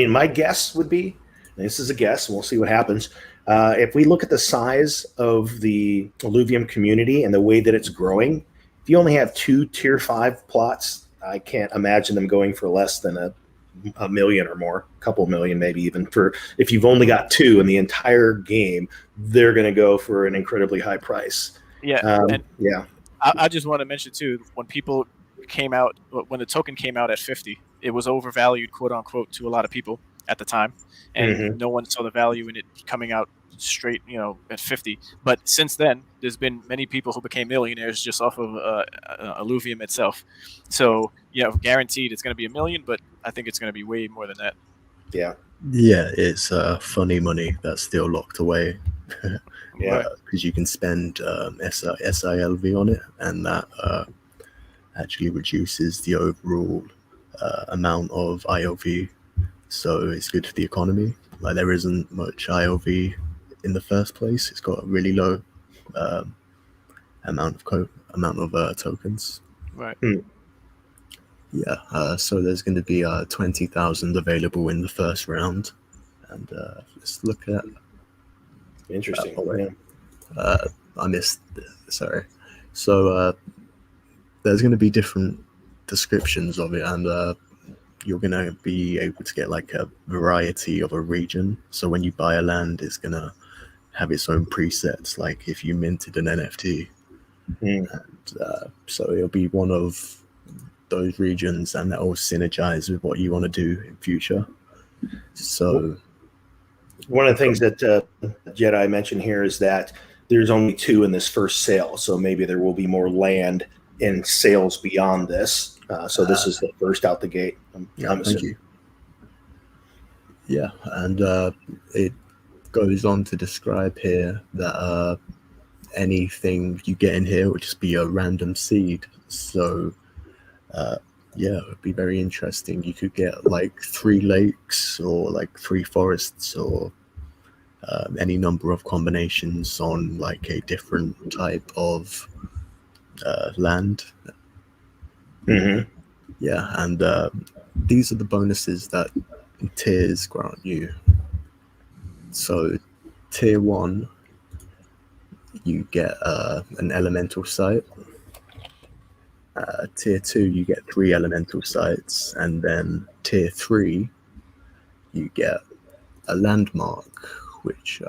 A: my guess would be, and this is a guess, and we'll see what happens. If we look at the size of the Illivium community and the way that it's growing, if you only have 2 tier 5 plots, I can't imagine them going for less than a million or more, a couple million, maybe even. For if you've only got 2 in the entire game, they're going to go for an incredibly high price.
B: I just want to mention too, when people came out, when the token came out at 50, it was overvalued, quote unquote, to a lot of people at the time, and no one saw the value in it coming out straight, at 50. But since then, there's been many people who became millionaires just off of Illivium itself. So guaranteed it's going to be $1 million, but I think it's going to be way more than that.
A: Yeah,
C: it's funny money that's still locked away. Because you can spend SILV on it, and that actually reduces the overall amount of ILV. So it's good for the economy. Like, there isn't much ILV in the first place. It's got a really low amount of tokens.
B: Right.
C: So there's going to be 20,000 available in the first round, and let's look at.
A: Interesting.
C: I missed. Sorry. So there's going to be different descriptions of it, and you're going to be able to get like a variety of a region. So when you buy a land, it's going to have its own presets, like if you minted an NFT. And, so it'll be one of those regions, and that will synergize with what you want to do in future. So
A: one of the things that Jedi mentioned here is that there's only 2 in this first sale, so maybe there will be more land in sales beyond this. So this is the first out the gate.
C: Thank you. Yeah, and it goes on to describe here that anything you get in here will just be a random seed. So it would be very interesting. You could get like 3 lakes or like 3 forests, or any number of combinations on like a different type of land. And these are the bonuses that tiers grant you. So tier 1, you get an elemental site. Tier 2, you get 3 elemental sites, and then tier 3, you get a landmark, which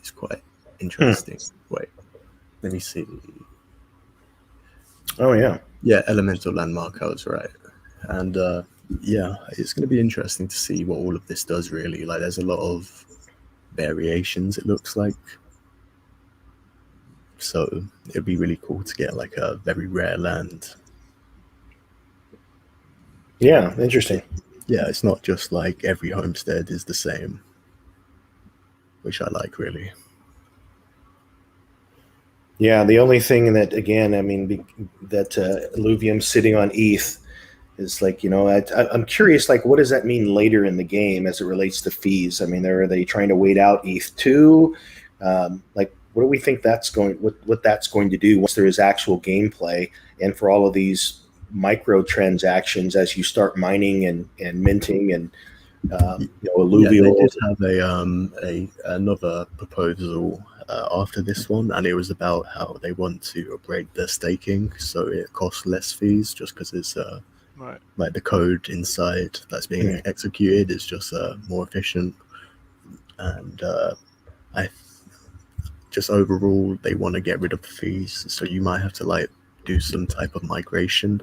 C: is quite interesting. Wait, let me see.
A: Oh yeah,
C: elemental landmark. I was right, and it's going to be interesting to see what all of this does. Really, like, there's a lot of variations, it looks like. So it'd be really cool to get like a very rare land.
A: Yeah, interesting.
C: Yeah, it's not just like every homestead is the same, which I like, really.
A: Yeah, the only thing that, again, I mean, that Illivium sitting on ETH is like, I'm curious, like, what does that mean later in the game as it relates to fees? I mean, are they trying to wait out ETH 2? Like, what do we think that's going? What that's going to do once there is actual gameplay, and for all of these microtransactions as you start mining and minting and alluvial.
C: They did have another proposal after this one, and it was about how they want to upgrade their staking so it costs less fees, just because it's
B: Right.
C: like the code inside that's being executed is just more efficient, and I just overall they want to get rid of the fees, so you might have to like do some type of migration.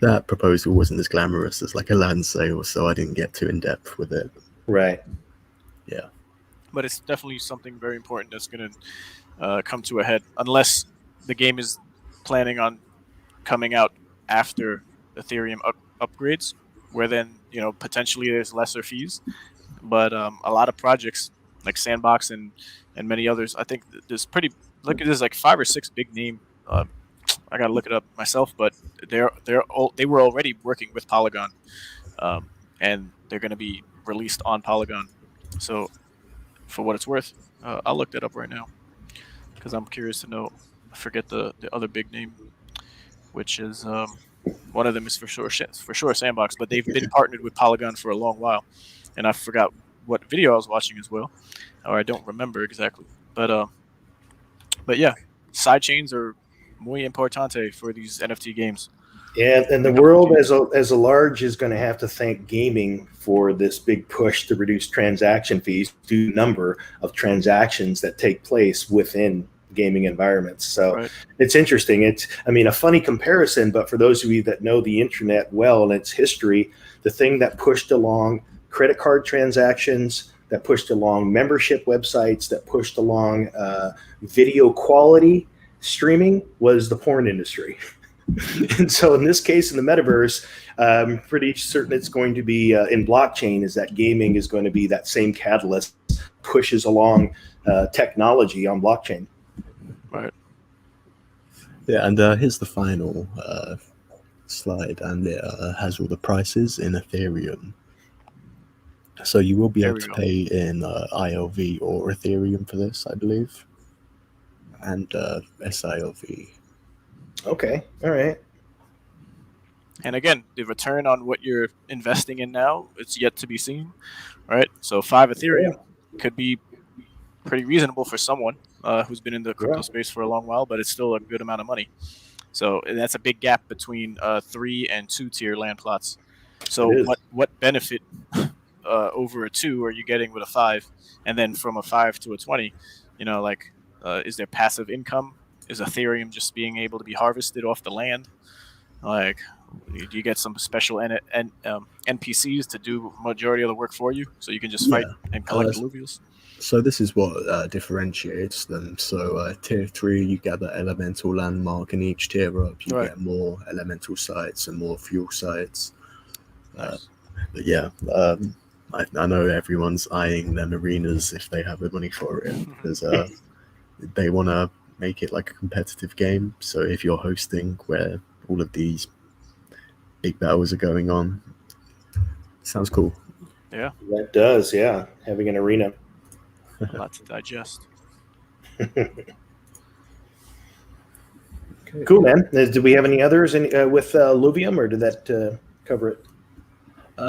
C: That proposal wasn't as glamorous as like a land sale, so I didn't get too in depth with it.
A: Right.
C: Yeah.
B: But it's definitely something very important that's going to come to a head, unless the game is planning on coming out after Ethereum upgrades, where then potentially there's lesser fees. But a lot of projects like Sandbox and many others, I think there's there's like 5 or 6 big name. I gotta look it up myself, but they were already working with Polygon, and they're going to be released on Polygon. So, for what it's worth, I'll look that up right now because I'm curious to know. I forget the other big name, which is one of them is for sure Sandbox, but they've been partnered with Polygon for a long while, and I forgot what video I was watching as well, or I don't remember exactly. But yeah, side chains are muy importante for these NFT games.
A: And the world as a large is going to have to thank gaming for this big push to reduce transaction fees due to the number of transactions that take place within gaming environments. So It's interesting. It's, a funny comparison, but for those of you that know the internet well and its history, the thing that pushed along credit card transactions, that pushed along membership websites, that pushed along video quality streaming was the porn industry. And so in this case, in the metaverse, I'm pretty certain it's going to be in blockchain, is that gaming is going to be that same catalyst, pushes along technology on blockchain.
B: Right.
C: Yeah, and here's the final slide, and it has all the prices in Ethereum. So you will be able to pay in ILV or Ethereum for this, I believe, and SILV.
A: Okay. All right.
B: And again, the return on what you're investing in now, it's yet to be seen, right? So 5 Ethereum could be pretty reasonable for someone who's been in the crypto space for a long while, but it's still a good amount of money. So that's a big gap between 3 and 2 tier land plots. So what benefit over a 2 are you getting with a 5? And then from a 5 to a 20, is there passive income? Is Ethereum just being able to be harvested off the land? Like, do you get some special NPCs to do majority of the work for you, so you can just fight and collect alluvials?
C: So this is what differentiates them. So tier 3, you get the elemental landmark, and each tier up, you get more elemental sites and more fuel sites.
B: Nice.
C: But yeah, I know everyone's eyeing them arenas if they have the money for it, because they want to make it like a competitive game. So if you're hosting where all of these big battles are going on, sounds cool.
B: Yeah,
A: that does. Yeah, having an arena.
B: A lot to digest.
A: Okay. Cool, man. Did we have any others with Illivium, or did that cover it?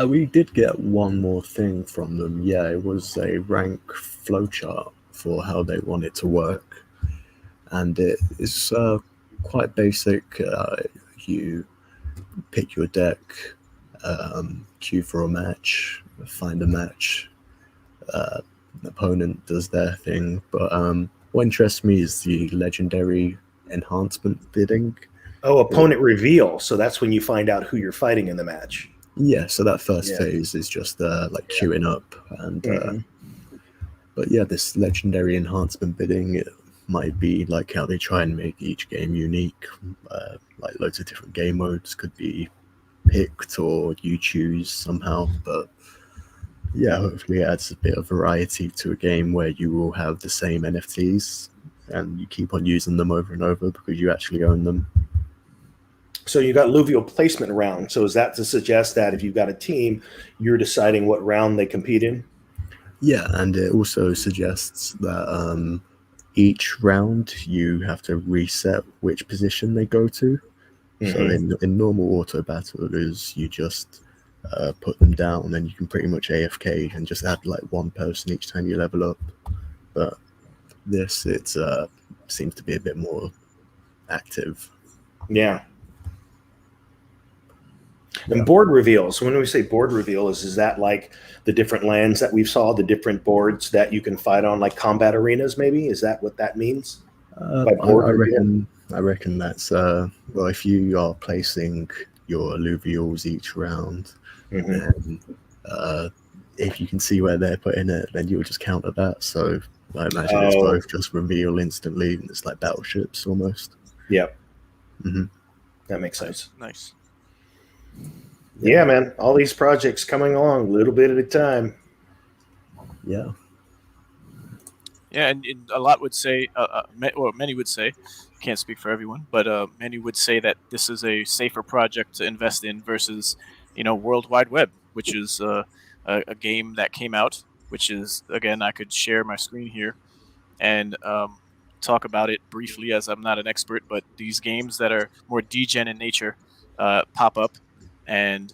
C: We did get one more thing from them. Yeah, it was a rank flowchart for how they want it to work. And it is quite basic. You pick your deck, queue for a match, find a match. Opponent does their thing. But what interests me is the legendary enhancement bidding.
A: Oh, opponent reveal. So that's when you find out who you're fighting in the match.
C: Yeah, so that first phase is just like queuing up. And but yeah, this legendary enhancement bidding, it might be like how they try and make each game unique. Like loads of different game modes could be picked, or you choose somehow. But yeah, hopefully it adds a bit of variety to a game where you will have the same NFTs and you keep on using them over and over because you actually own them.
A: So you got alluvial placement round. So is that to suggest that if you've got a team, you're deciding what round they compete in?
C: Yeah, and it also suggests that each round you have to reset which position they go to. So in normal auto battles, you just put them down, and you can pretty much AFK and just add like one person each time you level up. But this, it seems to be a bit more active.
A: Yeah. And board reveals. When we say board reveal, is that like the different lands that we saw, the different boards that you can fight on, like combat arenas? Maybe is that what that means? By board reveal?
C: I reckon that's well, if you are placing your alluvials each round, then if you can see where they're putting it, then you'll just counter that. So I imagine it's both just reveal instantly, and it's like battleships almost.
A: Yep.
C: Mm-hmm.
A: That makes sense.
B: Nice.
A: Yeah, man. All these projects coming along a little bit at a time.
C: Yeah.
B: Yeah, and a lot would say, or many would say, can't speak for everyone, but many would say that this is a safer project to invest in versus, World Wide Web, which is a game that came out, which is, again, I could share my screen here and talk about it briefly, as I'm not an expert, but these games that are more degen in nature pop up, and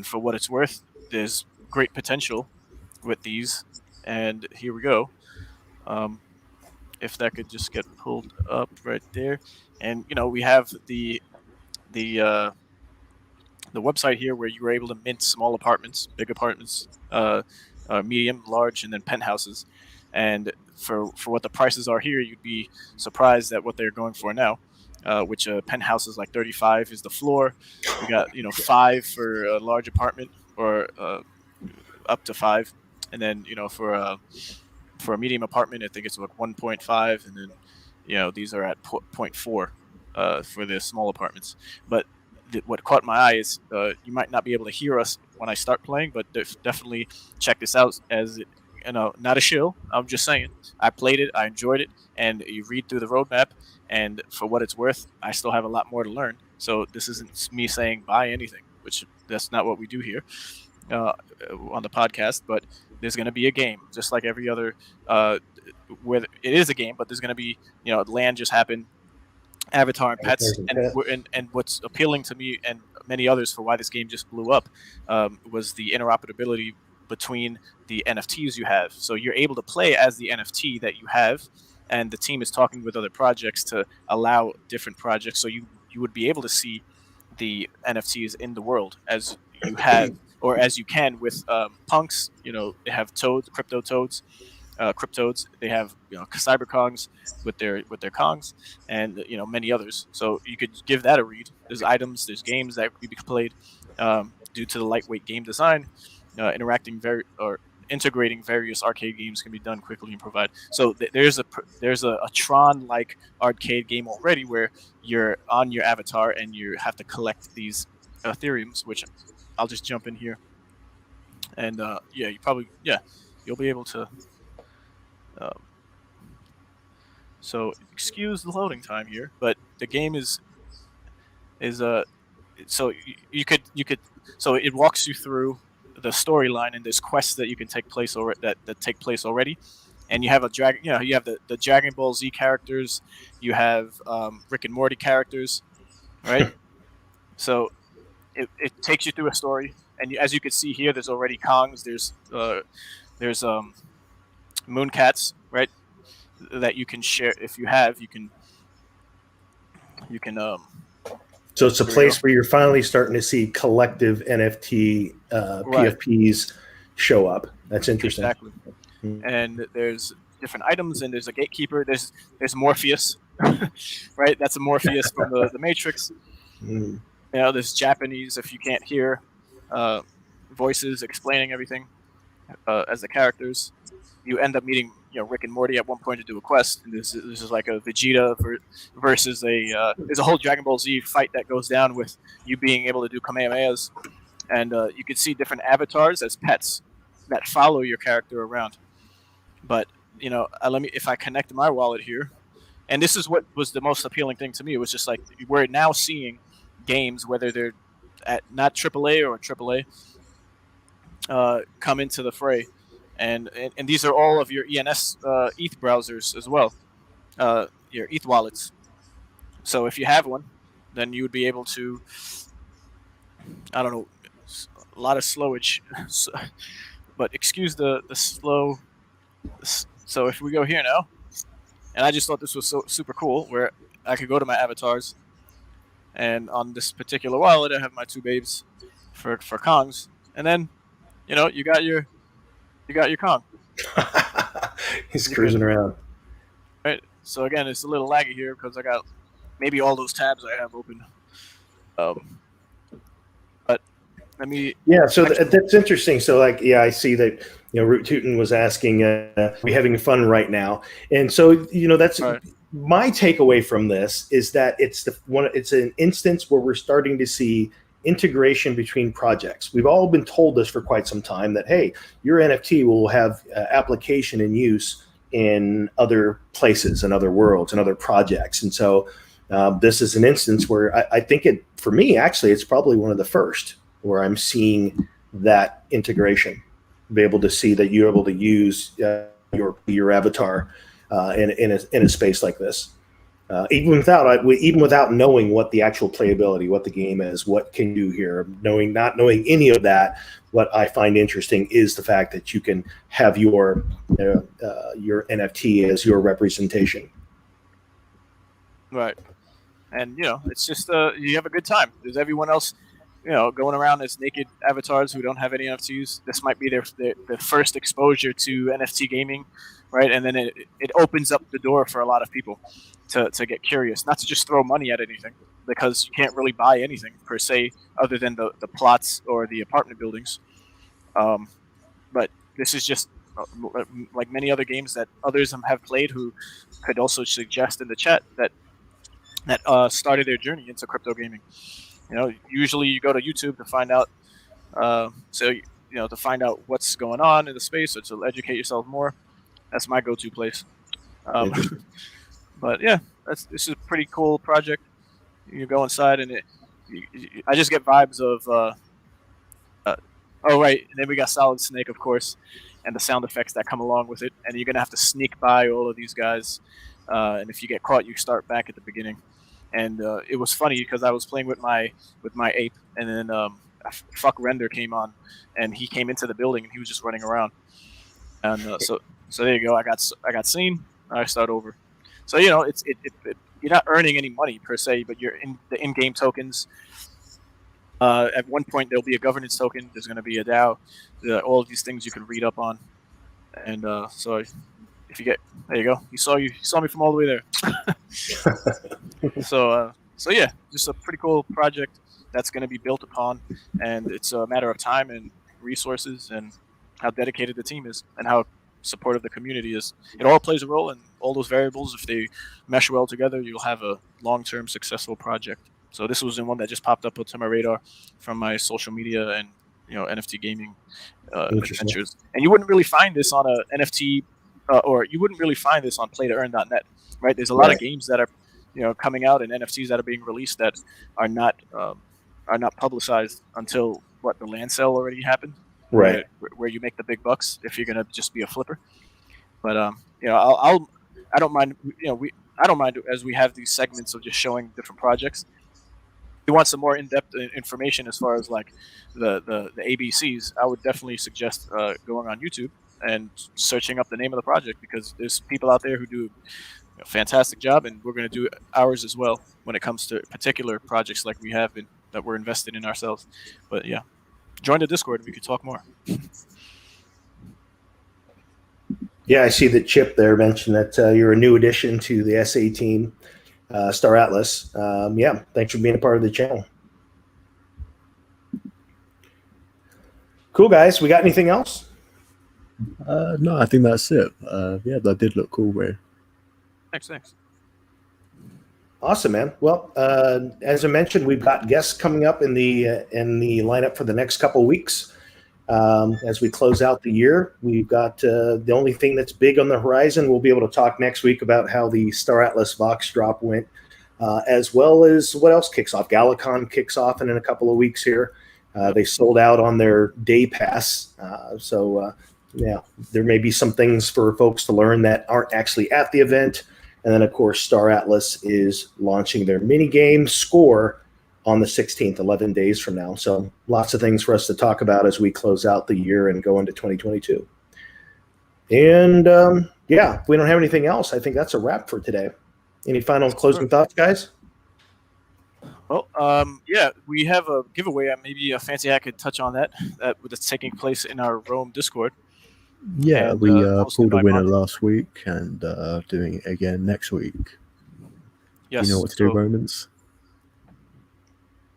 B: for what it's worth, there's great potential with these, and here we go. If that could just get pulled up right there, and we have the website here where you were able to mint small apartments, big apartments, medium, large, and then penthouses. And for what the prices are here, you'd be surprised at what they're going for now. Which penthouse is like 35 is the floor. We got 5 for a large apartment, or up to 5, and then for a medium apartment, I think it's like 1.5, and then these are at 0.4 for the small apartments. But what caught my eye is you might not be able to hear us when I start playing, but definitely check this out as not a shill. I'm just saying, I played it, I enjoyed it, and you read through the roadmap, and for what it's worth, I still have a lot more to learn. So this isn't me saying buy anything, which that's not what we do here on the podcast. But there's going to be a game, just like every other where it is a game, but there's going to be land just happened, avatar and pets, and what's appealing to me and many others for why this game just blew up was the interoperability between the NFTs you have. So you're able to play as the NFT that you have, and the team is talking with other projects to allow different projects. So you would be able to see the NFTs in the world as you have, or as you can with punks. They have toads, crypto toads. Cryptodes. They have cyber kongs with their kongs, and many others. So you could give that a read. There's items, there's games that could be played due to the lightweight game design. Integrating various arcade games can be done quickly and provide. So there's a Tron-like arcade game already where you're on your avatar and you have to collect these Ethereums, which I'll just jump in here. And you'll be able to. So excuse the loading time here, but the game is so you could so it walks you through the storyline, and there's quests that you can take place that take place already, and you have you have the Dragon Ball Z characters, you have Rick and Morty characters, right? So it takes you through a story, and as you can see here, there's already Kongs, there's Mooncats, right? That you can share if you have. You can.
A: So it's a place where you're finally starting to see collective NFT PFPs show up. That's interesting.
B: Exactly. And there's different items, and there's a gatekeeper. There's Morpheus, right? That's a Morpheus from the Matrix. There's Japanese, if you can't hear, voices explaining everything as the characters. You end up meeting Rick and Morty at one point to do a quest, and this is like a Vegeta versus there's a whole Dragon Ball Z fight that goes down with you being able to do Kamehamehas, and you can see different avatars as pets that follow your character around. But if I connect my wallet here, and this is what was the most appealing thing to me. It was just like we're now seeing games, whether they're at not AAA or AAA, come into the fray. and these are all of your ENS ETH browsers as well, your ETH wallets. So if you have one, then you would be able to, I don't know, a lot of slowage, but excuse the slow. So if we go here now, and I just thought this was so super cool, where I could go to my avatars, and on this particular wallet, I have my two babes for Kongs, and then, you know, you got your Kong.
A: He's cruising around.
B: Right. So again, it's a little laggy here because I got maybe all those tabs I have open. But let me.
A: Yeah, so that's interesting. So, like, yeah, I see that. You know, Root Tootin was asking, "Are we having fun right now?" And so, you know, that's
B: Right.
A: My takeaway from this is that it's an instance where we're starting to see integration between projects. We've all been told this for quite some time that, hey, your NFT will have application and use in other places and other worlds and other projects. And so this is an instance where I think for me, actually, it's probably one of the first where I'm seeing that integration, be able to see that you're able to use your avatar in a space like this. Even without knowing what the actual playability, what the game is, what can you do here, not knowing any of that, what I find interesting is the fact that you can have your NFT as your representation.
B: Right. And, you know, it's just you have a good time. There's everyone else, you know, going around as naked avatars who don't have any NFTs. This might be their first exposure to NFT gaming, right? And then it opens up the door for a lot of people to get curious, not to just throw money at anything, because you can't really buy anything per se other than the plots or the apartment buildings. But this is just like many other games that others have played who could also suggest in the chat that started their journey into crypto gaming. You know, usually you go to YouTube to find out, to find out what's going on in the space or to educate yourself more. That's my go-to place. But yeah, this is a pretty cool project. You go inside and I just get vibes of. Oh right, and then we got Solid Snake, of course, and the sound effects that come along with it. And you're gonna have to sneak by all of these guys, and if you get caught, you start back at the beginning. And it was funny because I was playing with my ape, and then fuck Render came on, and he came into the building and he was just running around. And so there you go. I got seen. I start over. So you know, you're not earning any money per se, but you're in the in-game tokens. At one point, there'll be a governance token. There's going to be a DAO. All of these things you can read up on. And so if you get, there you go. You saw me from all the way there. So yeah, just a pretty cool project that's going to be built upon, and it's a matter of time and resources and how dedicated the team is and how supportive the community is. It all plays a role, and all those variables, if they mesh well together, you'll have a long-term successful project. So this was one that just popped up onto my radar from my social media and, you know, NFT gaming adventures. And you wouldn't really find this on a NFT, or you wouldn't really find this on PlayToEarn.net, right? There's a lot of games that are, you know, coming out and NFTs that are being released that are not publicized until the land sale already happened.
A: Right.
B: Where you make the big bucks if you're gonna just be a flipper. But you know, I don't mind. You know, I don't mind as we have these segments of just showing different projects. If you want some more in-depth information as far as like the ABCs, I would definitely suggest going on YouTube and searching up the name of the project, because there's people out there who do a fantastic job, and we're going to do ours as well when it comes to particular projects like we have been that we're invested in ourselves. But yeah, join the Discord and we could talk more.
A: Yeah, I see that Chip there mentioned that you're a new addition to the SA team, Star Atlas. Yeah, thanks for being a part of the channel. Cool, guys. We got anything else?
C: No, I think that's it. Yeah, that did look cool, Ray.
B: Thanks.
A: Awesome, man. Well, as I mentioned, we've got guests coming up in the lineup for the next couple of weeks. As we close out the year, we've got the only thing that's big on the horizon. We'll be able to talk next week about how the Star Atlas Vox drop went, as well as what else kicks off. Galacon kicks off in a couple of weeks here. They sold out on their day pass, so there may be some things for folks to learn that aren't actually at the event. And then, of course, Star Atlas is launching their mini game Score on the 16th, 11 days from now. So lots of things for us to talk about as we close out the year and go into 2022. And if we don't have anything else, I think that's a wrap for today. Any final closing thoughts, guys?
B: Well, we have a giveaway. Maybe Fancy Hat could touch on that's taking place in our Rome Discord.
C: Yeah,
B: And,
C: we pulled a winner
B: Mark.
C: last week and doing it again next week.
B: Yes.
C: You know what to do, Romans?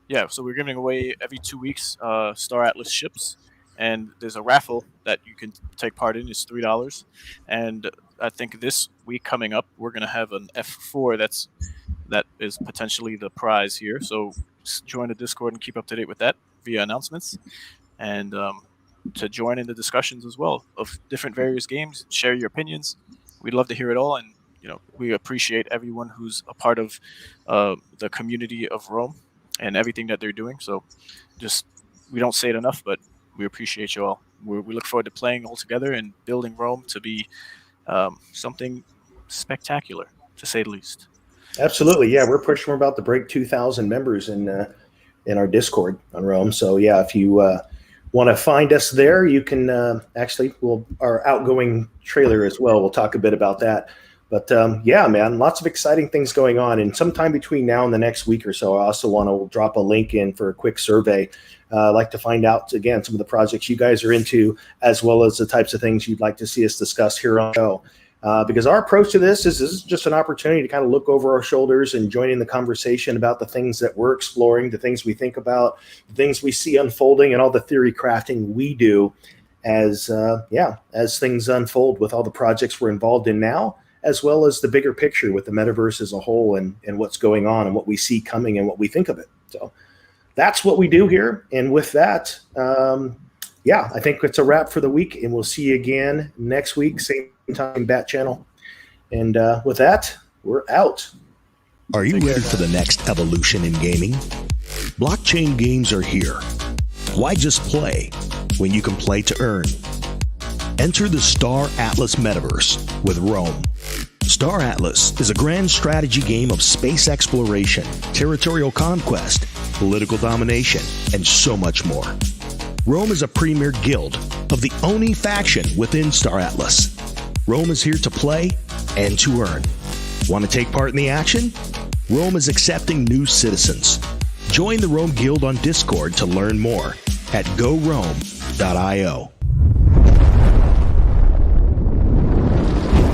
B: Yeah, so we're giving away every 2 weeks Star Atlas ships, and there's a raffle that you can take part in. It's $3, and I think this week coming up, we're going to have an F4 that is potentially the prize here. So join the Discord and keep up to date with that via announcements, and to join in the discussions as well of different various games. Share your opinions. We'd love to hear it all, and we appreciate everyone who's a part of the community of Rome and everything that they're doing. So we don't say it enough, but we appreciate you all. We look forward to playing all together and building Rome to be something spectacular, to say the least.
A: Absolutely. Yeah, we're pushing. We're about to break 2,000 members in our Discord on Rome. So yeah, if you want to find us there, you can our outgoing trailer as well. We'll talk a bit about that. But man, lots of exciting things going on. And sometime between now and the next week or so, I also want to drop a link in for a quick survey. I'd like to find out, again, some of the projects you guys are into, as well as the types of things you'd like to see us discuss here on the show. Because our approach to this is just an opportunity to kind of look over our shoulders and join in the conversation about the things that we're exploring, the things we think about, the things we see unfolding, and all the theory crafting we do as things unfold with all the projects we're involved in now, as well as the bigger picture with the metaverse as a whole and what's going on and what we see coming and what we think of it. So that's what we do here. And with that, I think it's a wrap for the week, and we'll see you again next week, same time, Bat Channel. And with that, we're out.
D: Are you ready for the next evolution in gaming? Blockchain games are here. Why just play when you can play to earn? Enter the Star Atlas Metaverse with Rome. Star Atlas is a grand strategy game of space exploration, territorial conquest, political domination, and so much more. Rome is a premier guild of the Oni faction within Star Atlas. Rome is here to play and to earn. Want to take part in the action? Rome is accepting new citizens. Join the Rome Guild on Discord to learn more at gorome.io.